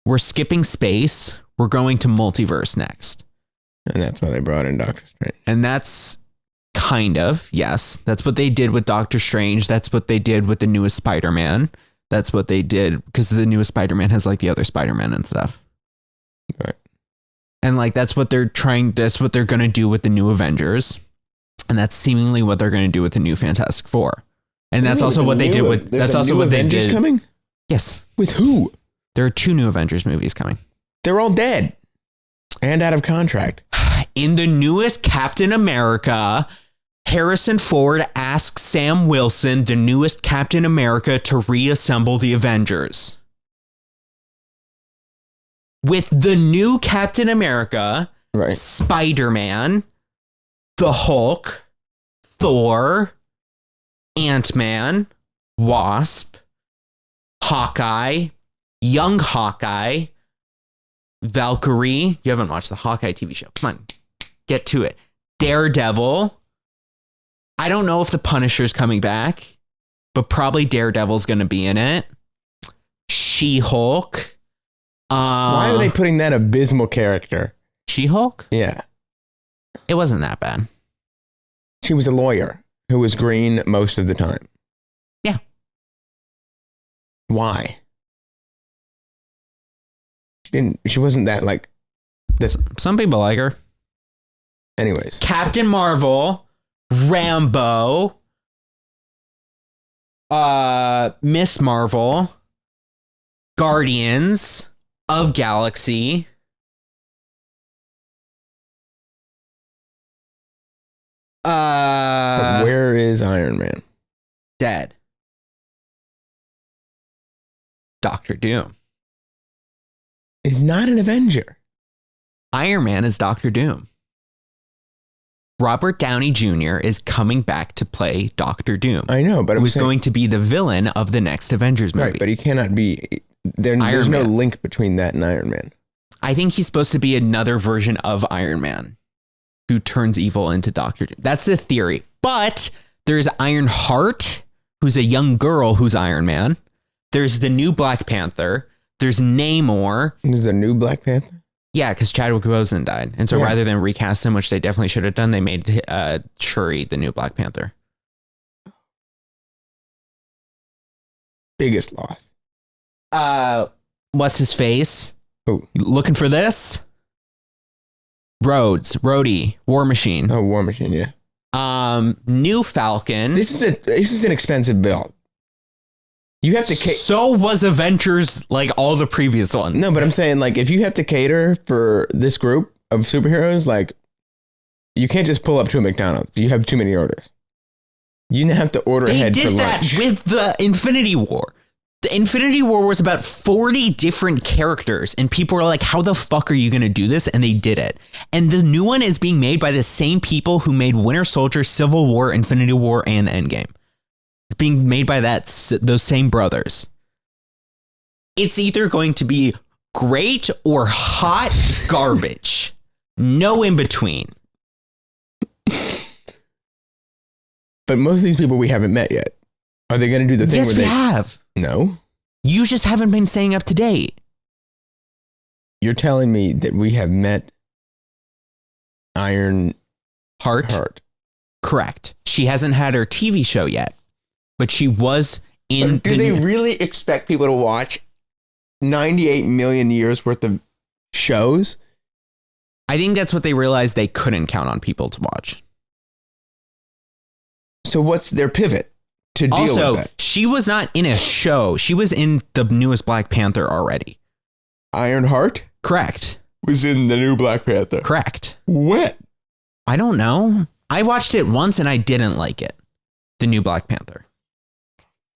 we're skipping space. We're going to multiverse next. And that's why they brought in Doctor Strange. And that's kind of, yes. That's what they did with Doctor Strange. That's what they did with the newest Spider-Man. That's what they did because the newest Spider-Man has like the other Spider-Man and stuff. Right. And like, that's what they're going to do with the new Avengers. And that's seemingly what they're going to do with the new Fantastic Four. And that's also what they did with, that's also what they did. Coming? Yes. With who? There are 2 new Avengers movies coming. They're all dead and out of contract. In the newest Captain America, Harrison Ford asks Sam Wilson, the newest Captain America, to reassemble the Avengers. With the new Captain America, Right. Spider-Man, the Hulk, Thor, Ant-Man, Wasp, Hawkeye, young Hawkeye, Valkyrie. You haven't watched the Hawkeye TV show. Come on, get to it. Daredevil. I don't know if the Punisher's coming back, but probably Daredevil's going to be in it. She-Hulk. Why are they putting that abysmal character? She-Hulk? Yeah. It wasn't that bad. She was a lawyer who was green most of the time. Yeah. Why? She wasn't that like this. Some people like her. Anyways. Captain Marvel, Rambo, Miss Marvel, Guardians of Galaxy. But where is Iron Man? Dead. Doctor Doom. He's not an Avenger. Iron Man is Doctor Doom. Robert Downey Jr. is coming back to play Doctor Doom. I know, but who's going to be the villain of the next Avengers movie. Right, but he cannot be. There's no link between that and Iron Man. I think he's supposed to be another version of Iron Man who turns evil into Doctor Doom. That's the theory. But there's Iron Heart, who's a young girl who's Iron Man. There's the new Black Panther. There's Namor. There's a new Black Panther? Yeah, because Chadwick Boseman died. And so rather than recast him, which they definitely should have done, they made Shuri the new Black Panther. Biggest loss. What's his face? Who? Looking for this? Rhodey, War Machine. Oh, War Machine, yeah. New Falcon. This is an expensive build. You have to so was Avengers, like all the previous ones. No, but I'm saying, like, if you have to cater for this group of superheroes, like, you can't just pull up to a McDonald's. You have too many orders. You have to order ahead for lunch. They did that with the Infinity War. The Infinity War was about 40 different characters, and people were like, how the fuck are you going to do this? And they did it. And the new one is being made by the same people who made Winter Soldier, Civil War, Infinity War, and Endgame. It's being made by those same brothers. It's either going to be great or hot garbage. No in between. But most of these people we haven't met yet. Are they going to do the thing yes, where we they have. No. You just haven't been staying up to date. You're telling me that we have met Iron Heart. Correct. She hasn't had her TV show yet, but she was in. Do they really expect people to watch 98 million years worth of shows? I think that's what they realized they couldn't count on people to watch. So what's their pivot to deal with that? Also, she was not in a show. She was in the newest Black Panther already. Iron Heart? Correct. Was in the new Black Panther. Correct. When? I don't know. I watched it once and I didn't like it. The new Black Panther.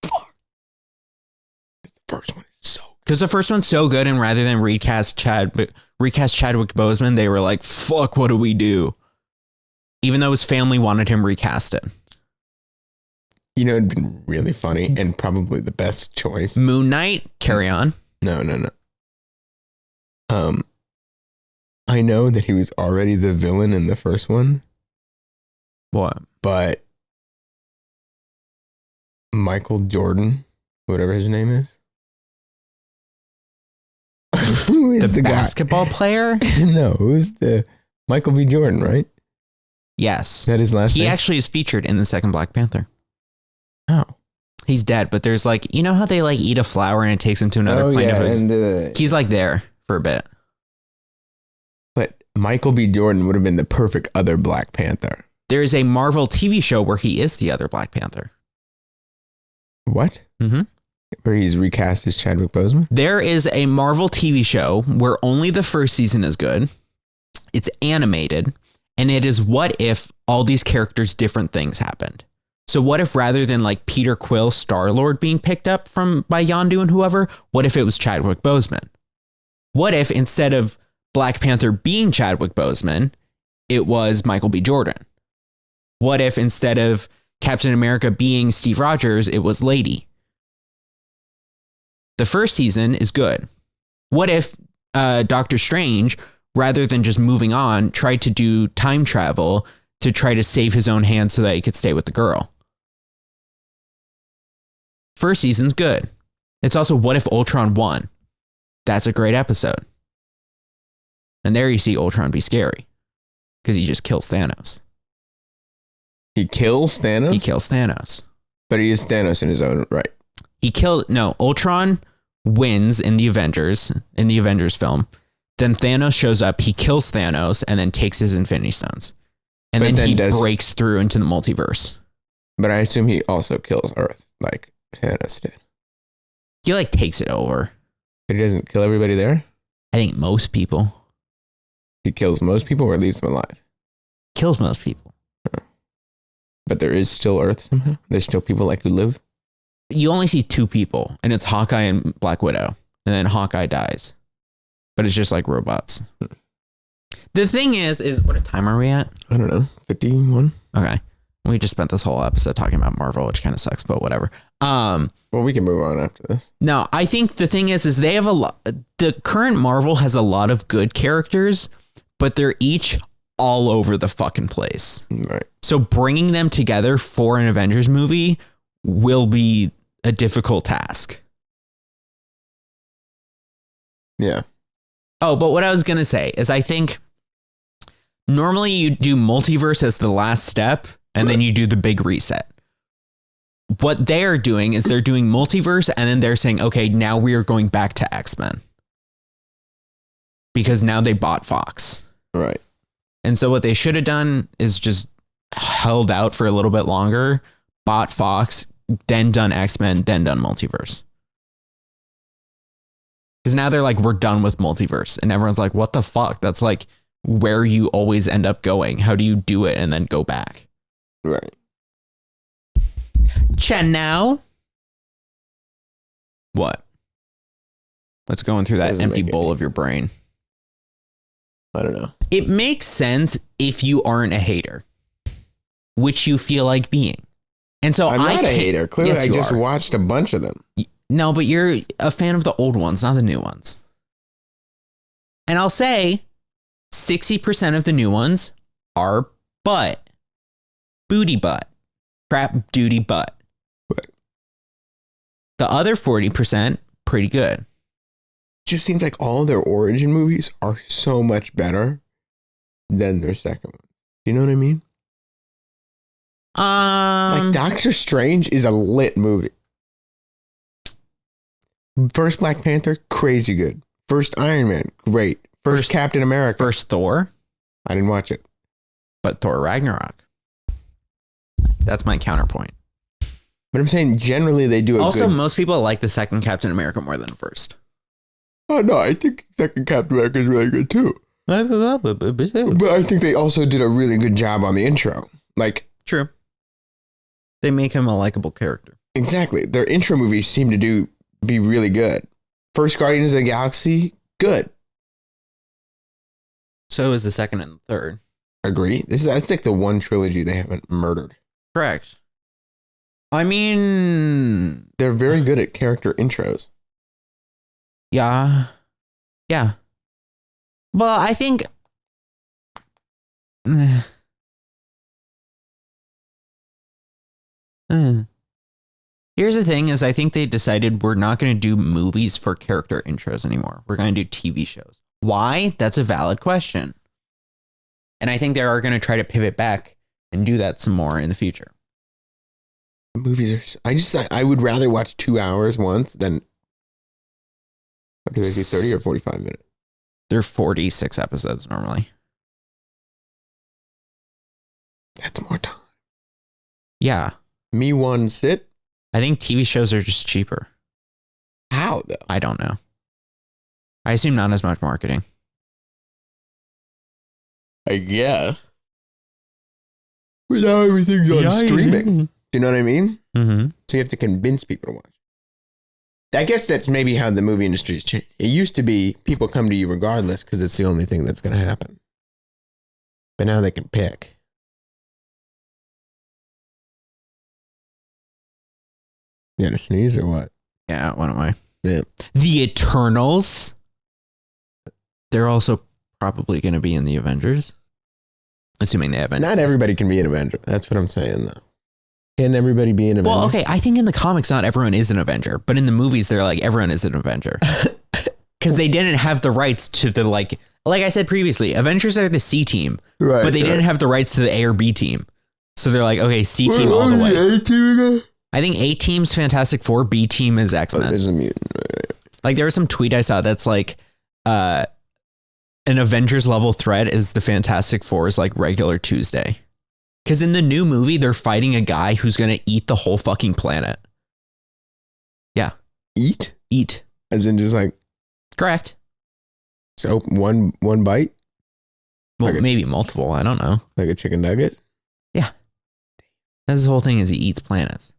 Fuck. The first one is so good. Because the first one's so good, and rather than recast Chadwick Boseman, they were like, fuck, what do we do? Even though his family wanted him recasted. You know, it'd been really funny and probably the best choice. Moon Knight, carry on. No. I know that he was already the villain in the first one. What? But Michael Jordan, whatever his name is. Who is the basketball player? No, who's the Michael B. Jordan, right? Yes. Is that his last name? He actually is featured in the second Black Panther. How? He's dead, but there's like, you know how they like eat a flower and it takes them to another plane of existence? He's like there for a bit. But Michael B. Jordan would have been the perfect other Black Panther. There's a Marvel TV show where he is the other Black Panther. What? Mm-hmm. Where he's recast as Chadwick Boseman? There is a Marvel TV show where only the first season is good. It's animated, and it is what if all these characters' different things happened. So what if rather than like Peter Quill, Star-Lord being picked up by Yondu and whoever, what if it was Chadwick Boseman? What if instead of Black Panther being Chadwick Boseman, it was Michael B. Jordan? What if instead of Captain America being Steve Rogers, it was Lady? The first season is good. What if Doctor Strange, rather than just moving on, tried to do time travel to try to save his own hand so that he could stay with the girl? First season's good. It's also what if Ultron won? That's a great episode. And there you see Ultron be scary because he just kills Thanos. He kills Thanos? He kills Thanos. But he is Thanos in his own right. Ultron wins in the Avengers film. Then Thanos shows up, he kills Thanos, and then takes his Infinity Stones. And then he breaks through into the multiverse. But I assume he also kills Earth, like Thanos did. He like takes it over. But he doesn't kill everybody there? I think most people. He kills most people or leaves them alive? Kills most people. But there is still Earth somehow? There's still people like who live? You only see two people, and it's Hawkeye and Black Widow. And then Hawkeye dies. But it's just like robots. The thing is what time are we at? I don't know. 51? Okay. We just spent this whole episode talking about Marvel, which kind of sucks, but whatever. Well, we can move on after this. No, I think the thing is they have the current Marvel has a lot of good characters, but they're each all over the fucking place. Right. So bringing them together for an Avengers movie will be a difficult task. Yeah. Oh, but what I was going to say is I think normally you do multiverse as the last step and then you do the big reset. What they're doing is they're doing multiverse and then they're saying, okay, now we are going back to X-Men. Because now they bought Fox. Right. And so what they should have done is just held out for a little bit longer, bought Fox, then done X-Men, then done multiverse. Because now they're like, we're done with multiverse. And everyone's like, what the fuck? That's like where you always end up going. How do you do it and then go back? Right. Now. What? What's going through that empty bowl of your brain? I don't know. It makes sense if you aren't a hater, which you feel like being. And so I'm not a hater. Clearly, yes, I just watched a bunch of them. No, but you're a fan of the old ones, not the new ones. And I'll say 60% of the new ones are butt. Booty butt. Crap duty butt. Right. The other 40%, pretty good. Just seems like all their origin movies are so much better than their second one. You know what I mean? Like Doctor Strange is a lit movie. First Black Panther, crazy good. First Iron Man, great. First Captain America. First Thor. I didn't watch it. But Thor Ragnarok. That's my counterpoint. But I'm saying generally they do most people like the second Captain America more than the first. Oh, no, I think second Captain America is really good too. But I think they also did a really good job on the intro. Like, true. They make him a likable character. Exactly. Their intro movies seem to be really good. First Guardians of the Galaxy, good. So is the second and the third. Agree. That's like the one trilogy they haven't murdered. Correct. I mean, they're very good at character intros. Yeah. Yeah. Well, I think here's the thing is I think they decided we're not going to do movies for character intros anymore. We're going to do TV shows. Why? That's a valid question. And I think they are going to try to pivot back and do that some more in the future. Movies are... I would rather watch 2 hours once than... Okay, they do 30 or 45 minutes. They're 46 episodes normally. That's more time. Yeah. Me one sit? I think TV shows are just cheaper. How, though? I don't know. I assume not as much marketing. I guess. But now everything's on streaming. Do you know what I mean? Mm-hmm. So you have to convince people to watch. I guess that's maybe how the movie industry has changed. It used to be people come to you regardless because it's the only thing that's going to happen. But now they can pick. You got to sneeze or what? Yeah, what am I? Yeah. The Eternals. They're also probably going to be in the Avengers. Assuming they haven't. Not everybody can be an Avenger. That's what I'm saying, though. Can everybody be an Avenger? Well, okay, I think in the comics, not everyone is an Avenger. But in the movies, they're like, everyone is an Avenger. Because they didn't have the rights to the, like I said previously, Avengers are the C team. Right. But they didn't have the rights to the A or B team. So they're like, okay, C team all the way. A team again? I think A team's Fantastic Four, B team is X-Men. There's a mutant. Right. Like there was some tweet I saw that's like an Avengers level threat is the Fantastic Four's like regular Tuesday. Because in the new movie, they're fighting a guy who's going to eat the whole fucking planet. Yeah. Eat? Eat. As in just like... Correct. So one bite? Well, Like maybe multiple. I don't know. Like a chicken nugget? Yeah. That's the whole thing is he eats planets.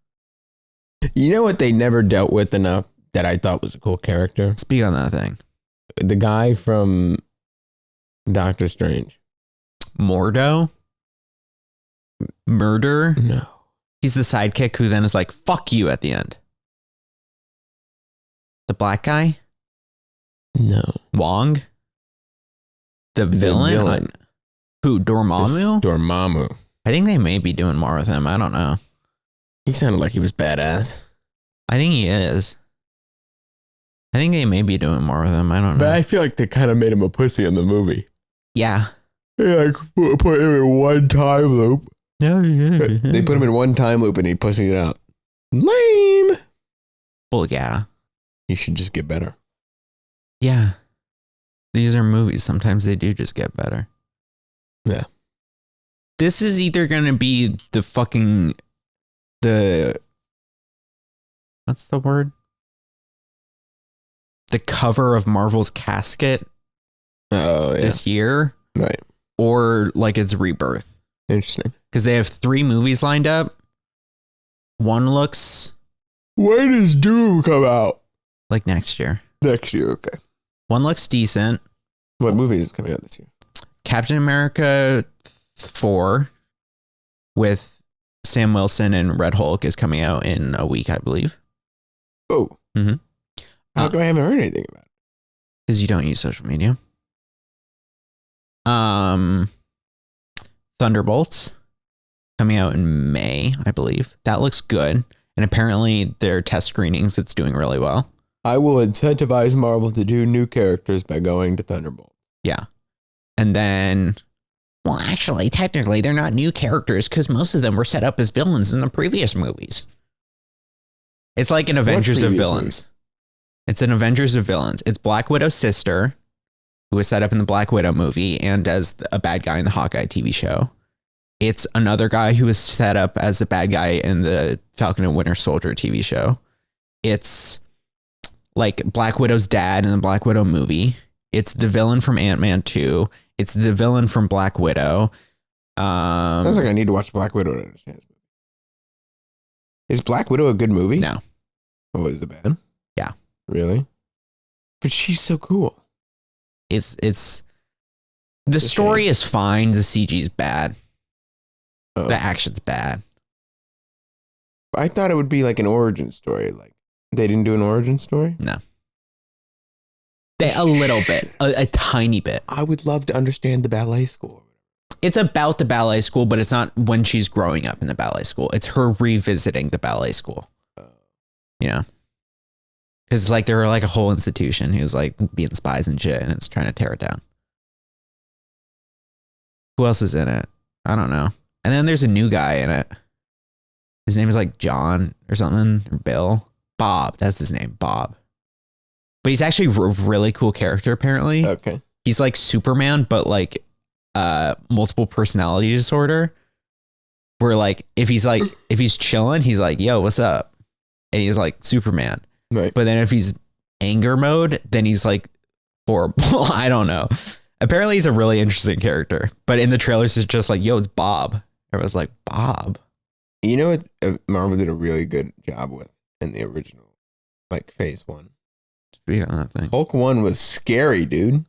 You know what they never dealt with enough that I thought was a cool character? Speak on that thing. The guy from Doctor Strange. Mordo? Murder? No. He's the sidekick who then is like, fuck you at the end. The black guy? No. Wong? The villain? Who? Dormammu? Dormammu. I think they may be doing more with him. I don't know. He sounded like he was badass. I think he is. I think they may be doing more with him. I don't know. But I feel like they kind of made him a pussy in the movie. Yeah. They like put him in one time loop. They put him in one time loop and he pussied out. Lame. Well, yeah. He should just get better. Yeah. These are movies. Sometimes they do just get better. Yeah. This is either going to be what's the word? The cover of Marvel's casket this year. Right. Or like it's rebirth. Interesting. Because they have 3 movies lined up. One looks When does Doom come out? like next year. Next year, okay. One looks decent. What movie is coming out this year? Captain America 4 with Sam Wilson and Red Hulk is coming out in a week, I believe. Oh. Mm-hmm. How come I haven't heard anything about it? Because you don't use social media. Thunderbolts coming out in May, I believe. That looks good. And apparently their test screenings, it's doing really well. I will incentivize Marvel to do new characters by going to Thunderbolt. Yeah. And then, well, actually, technically, they're not new characters because most of them were set up as villains in the previous movies. It's like an Avengers of villains. It's an Avengers of villains. It's Black Widow's sister, who was set up in the Black Widow movie and as a bad guy in the Hawkeye TV show. It's another guy who was set up as a bad guy in the Falcon and Winter Soldier TV show. It's like Black Widow's dad in the Black Widow movie. It's the villain from Ant-Man 2. It's the villain from Black Widow. Sounds like I need to watch Black Widow to understand this movie. Is Black Widow a good movie? No. Oh, is it bad? Yeah. Really? But she's so cool. It's the story is fine. The CG's bad. Oh. The action's bad. I thought it would be like an origin story. Like they didn't do an origin story? No. A little bit. A tiny bit. I would love to understand the ballet school. It's about the ballet school, but it's not when she's growing up in the ballet school. It's her revisiting the ballet school. You know? Because it's like they're like a whole institution who's like being spies and shit, and it's trying to tear it down. Who else is in it? I don't know. And then there's a new guy in it. His name is like John or something, or Bill. Bob. That's his name, Bob. But he's actually a really cool character, apparently. Okay. He's like Superman, but like multiple personality disorder. Where like if he's chilling, he's like, yo, what's up? And he's like Superman. Right. But then if he's anger mode, then he's like horrible. I don't know. Apparently he's a really interesting character. But in the trailers, it's just like, yo, it's Bob. Everyone's like, Bob. You know what Marvel did a really good job with in the original like phase 1. Speaking of that thing. Hulk 1 was scary, dude.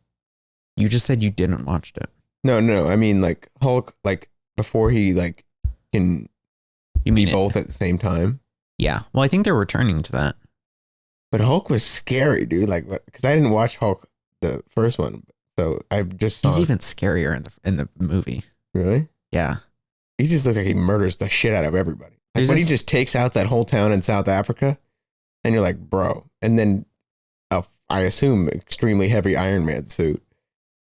You just said you didn't watch it. No. I mean, like Hulk, like before he like can You mean be both at the same time. Yeah. Well, I think they're returning to that. But Hulk was scary, dude. Like, because I didn't watch Hulk the first one, so I just saw. He's even scarier in the movie. Really? Yeah. He just looks like he murders the shit out of everybody. Like when he just takes out that whole town in South Africa, and you're like, bro. And then, I assume, extremely heavy Iron Man suit.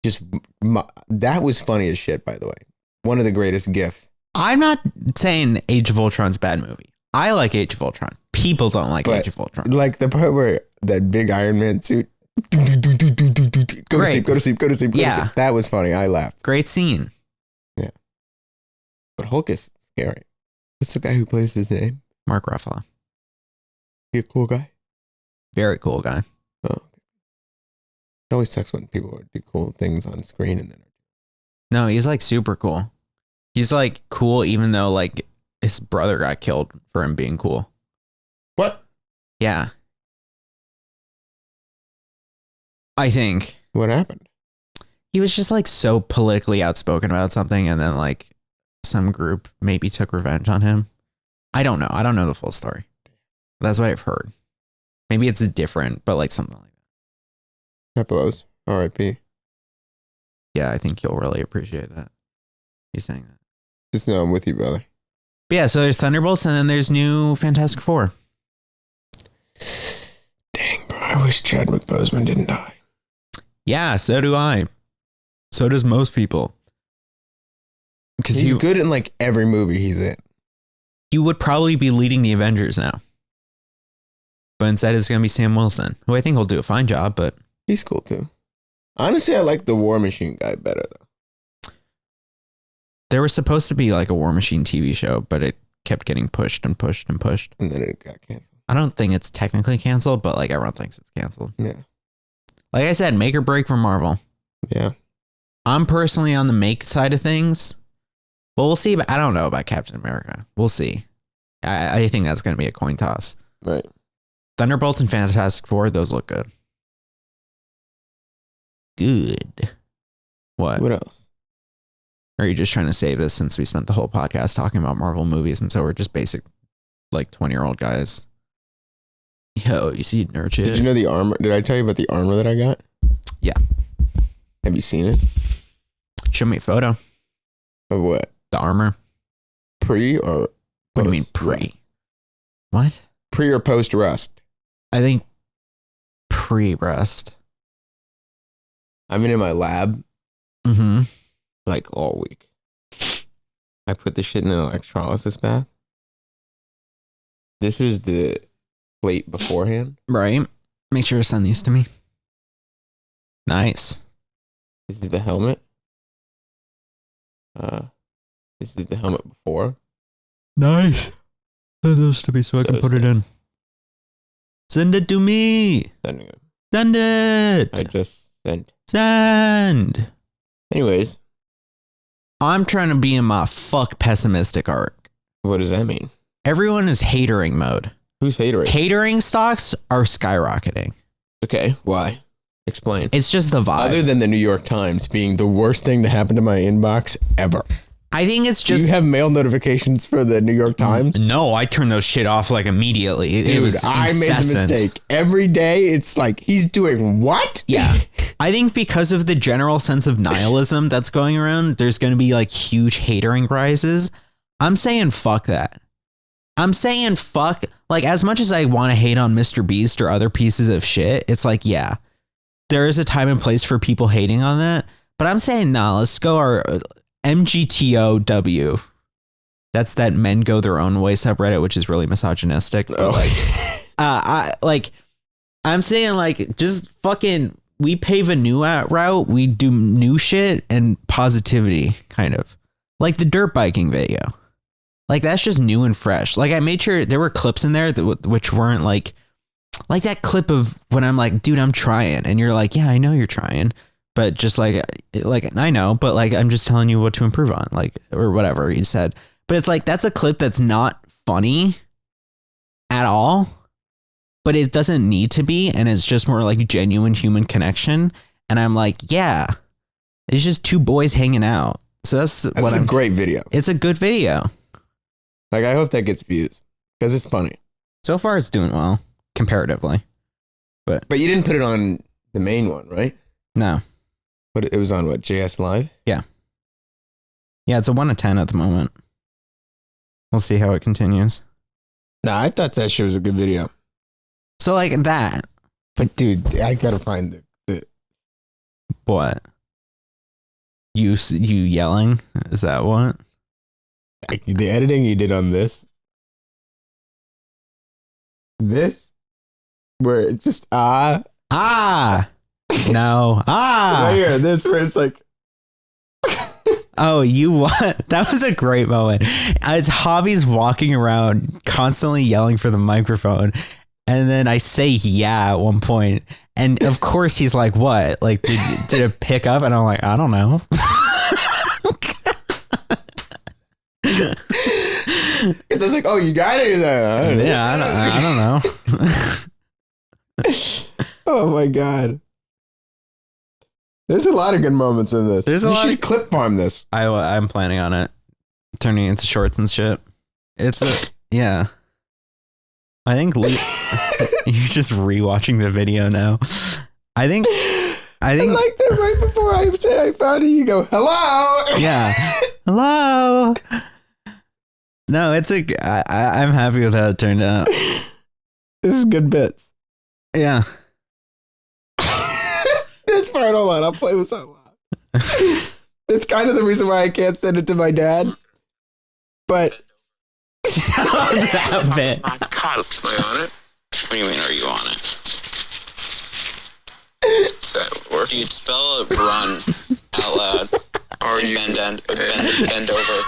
That was funny as shit, by the way. One of the greatest gifts. I'm not saying Age of Ultron's a bad movie. I like Age of Ultron. People don't like Age of Ultron. Like the part where that big Iron Man suit, go to sleep. Yeah. That was funny. I laughed. Great scene. Yeah. But Hulk is scary. What's the guy who plays his name? Mark Ruffalo. He a cool guy? Very cool guy. Oh. It always sucks when people do cool things on screen and then. No, he's like super cool. He's like cool even though like his brother got killed for him being cool. What? Yeah. I think. What happened? He was just like so politically outspoken about something and then like some group maybe took revenge on him. I don't know. I don't know the full story. That's what I've heard. Maybe it's different, but like something like that. That blows. R.I.P. Yeah, I think you'll really appreciate that. You saying that. Just know I'm with you, brother. But yeah, so there's Thunderbolts and then there's new Fantastic Four. Dang, bro. I wish Chadwick Boseman didn't die. Yeah, so do I. So does most people. Because he's good in like every movie he's in. You would probably be leading the Avengers now. But instead it's going to be Sam Wilson, who I think will do a fine job, but... He's cool too. Honestly, I like the War Machine guy better though. There was supposed to be like a War Machine TV show, but it kept getting pushed and pushed and pushed. And then it got canceled. I don't think it's technically canceled, but like everyone thinks it's canceled. Yeah. Like I said, make or break for Marvel. Yeah. I'm personally on the make side of things. Well, we'll see. But I don't know about Captain America. We'll see. I think that's going to be a coin toss. Right. Thunderbolts and Fantastic Four, those look good. Good. What? What else? Or are you just trying to save this since we spent the whole podcast talking about Marvel movies and so we're just basic, like 20-year-old guys? Yo, you see nerd shit? Did you know the armor? Did I tell you about the armor that I got? Yeah. Have you seen it? Show me a photo. Of what? The armor. Pre or post? What do you mean pre? Rust? What? Pre or post rust? I think pre-rust. I've been in my lab Mm-hmm. like all week. I put the shit in an electrolysis bath. This is the plate beforehand. Right. Make sure to send these to me. Nice. This is the helmet. This is the helmet before. Nice. Send those to me so I can put it in. Send it to me. Sending it. Send it. I just sent. Send. Anyways, I'm trying to be in my fuck pessimistic arc. what does that mean? Everyone is hatering mode. Who's hatering? Hatering stocks are skyrocketing. Okay, why? Explain. It's just the vibe. Other than the New York Times being the worst thing to happen to my inbox ever. I think it's Do just... you have mail notifications for the New York Times? No, I turned those shit off like immediately. It Dude, was I made the incessant. mistake. Every day, it's like, he's doing what? Yeah. I think because of the general sense of nihilism that's going around, there's going to be like huge hatering rises. I'm saying fuck that. I'm saying fuck. Like, as much as I want to hate on Mr. Beast or other pieces of shit, it's like, yeah, there is a time and place for people hating on that. But I'm saying, nah, let's go our MGTOW. That's that men go their own way subreddit, which is really misogynistic. But I'm saying, like, just fucking, we pave a new route. We do new shit and positivity, kind of like the dirt biking video. Like, that's just new and fresh. Like, I made sure there were clips in there that which weren't like that clip of when I'm like, dude, I'm trying. And you're like, yeah, I know you're trying. But just like I know, but like, I'm just telling you what to improve on, like, or whatever he said. But it's like, that's a clip that's not funny at all. but it doesn't need to be. And it's just more like genuine human connection. And I'm like, yeah, it's just two boys hanging out. So that's a great video. It's a good video. Like, I hope that gets views because it's funny. So far, it's doing well comparatively. But you didn't put it on the main one, right? No. But it was on what, JS Live? Yeah. Yeah, it's a 1 of 10 at the moment. We'll see how it continues. Nah, I thought that shit was a good video. So like that. But dude, I gotta find the What? You yelling? Is that what? Like, the editing you did on this, where it's just no right here, this where it's like oh, you what? That was a great moment. It's Javi's walking around constantly yelling for the microphone, and then I say yeah at one point, and of course he's like, what? Like, did it pick up? And I'm like, I don't know. It's just like, oh, you got it. Yeah, I don't know. Oh my god, there's a lot of good moments in this. You should clip farm this. I'm planning on it, turning it into shorts and shit. It's yeah. I think you're just rewatching the video now. I think I like that right before I say I found it, you go, hello. Yeah. Hello. No, I'm happy with how it turned out. This is good bits. Yeah. This part, hold on, I'll play this out loud. It's kind of the reason why I can't send it to my dad. But that bit. Am I on it? What do you mean, are you on it? Does that work? Dude, spell run out loud. Or you bend over.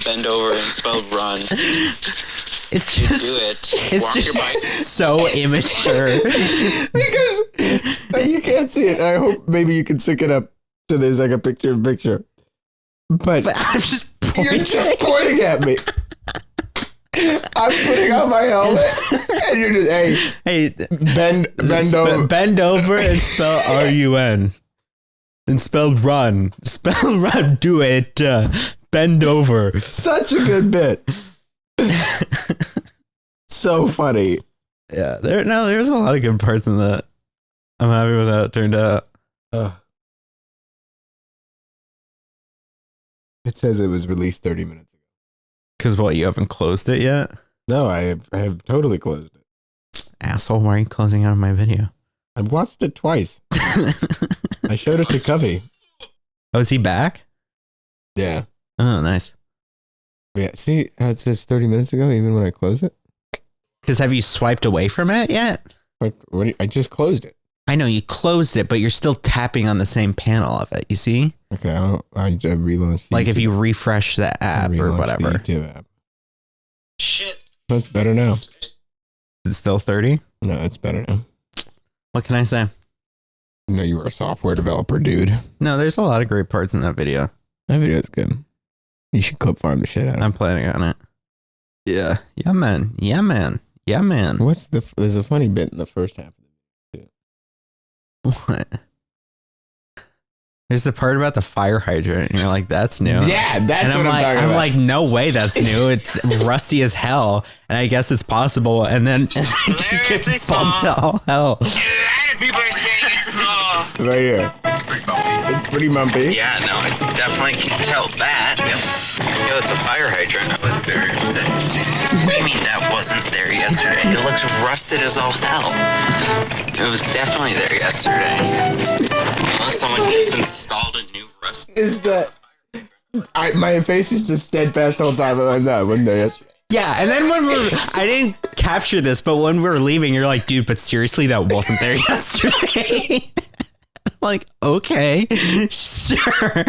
Bend over and spell run. It's just, do it. It's Walk just your bike. so immature. Because you can't see it. I hope maybe you can sync it up so there's like a picture. But I'm just pointing. You're just pointing at me. I'm putting on my helmet, and you're just, hey, bend over. Bend over and spell R-U-N. And spell run. Spell run. Do it. Bend over. Such a good bit. So funny. Yeah. There's a lot of good parts in that. I'm happy with how it turned out. It says it was released 30 minutes ago. Because what, you haven't closed it yet? No, I have totally closed it. Asshole, why are you closing out of my video? I've watched it twice. I showed it to Covey. Oh, is he back? Yeah. Oh, nice. Yeah, see how it says 30 minutes ago, even when I close it? Because have you swiped away from it yet? Like, I just closed it. I know you closed it, but you're still tapping on the same panel of it. You see? Okay, I relaunched. Like if you refresh the app or whatever. The YouTube app. Shit. That's better now. It's still 30? No, it's better now. What can I say? No, you were a software developer, dude. No, there's a lot of great parts in that video. That video is good. You should clip farm the shit out of it. I'm planning on it. Yeah. Yeah, man. Yeah, man. Yeah, man. There's a funny bit in the first half of the video. What? There's the part about the fire hydrant, and you're like, that's new. Yeah, that's and what I'm talking about. I'm like, no way that's new. It's rusty as hell, and I guess it's possible. And then it just gets bumped to all hell. A lot of people are saying it's small. Right here. It's pretty bumpy. Yeah, no, I definitely can tell that. Yep. Yo, it's a fire hydrant. That wasn't there yesterday. What do you mean that wasn't there yesterday? It looks rusted as all hell. It was definitely there yesterday. Unless someone just installed a new rust. Is that... my face is just steadfast the whole time. I was like, wasn't there yesterday? Yeah, and then I didn't capture this, but when we were leaving, you're like, dude, but seriously, that wasn't there yesterday. I'm like, okay, sure.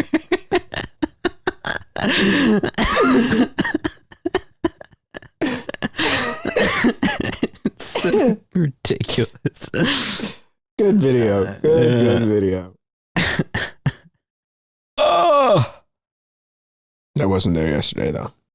It's so ridiculous. Good video. Good video. Oh, That wasn't there yesterday, though.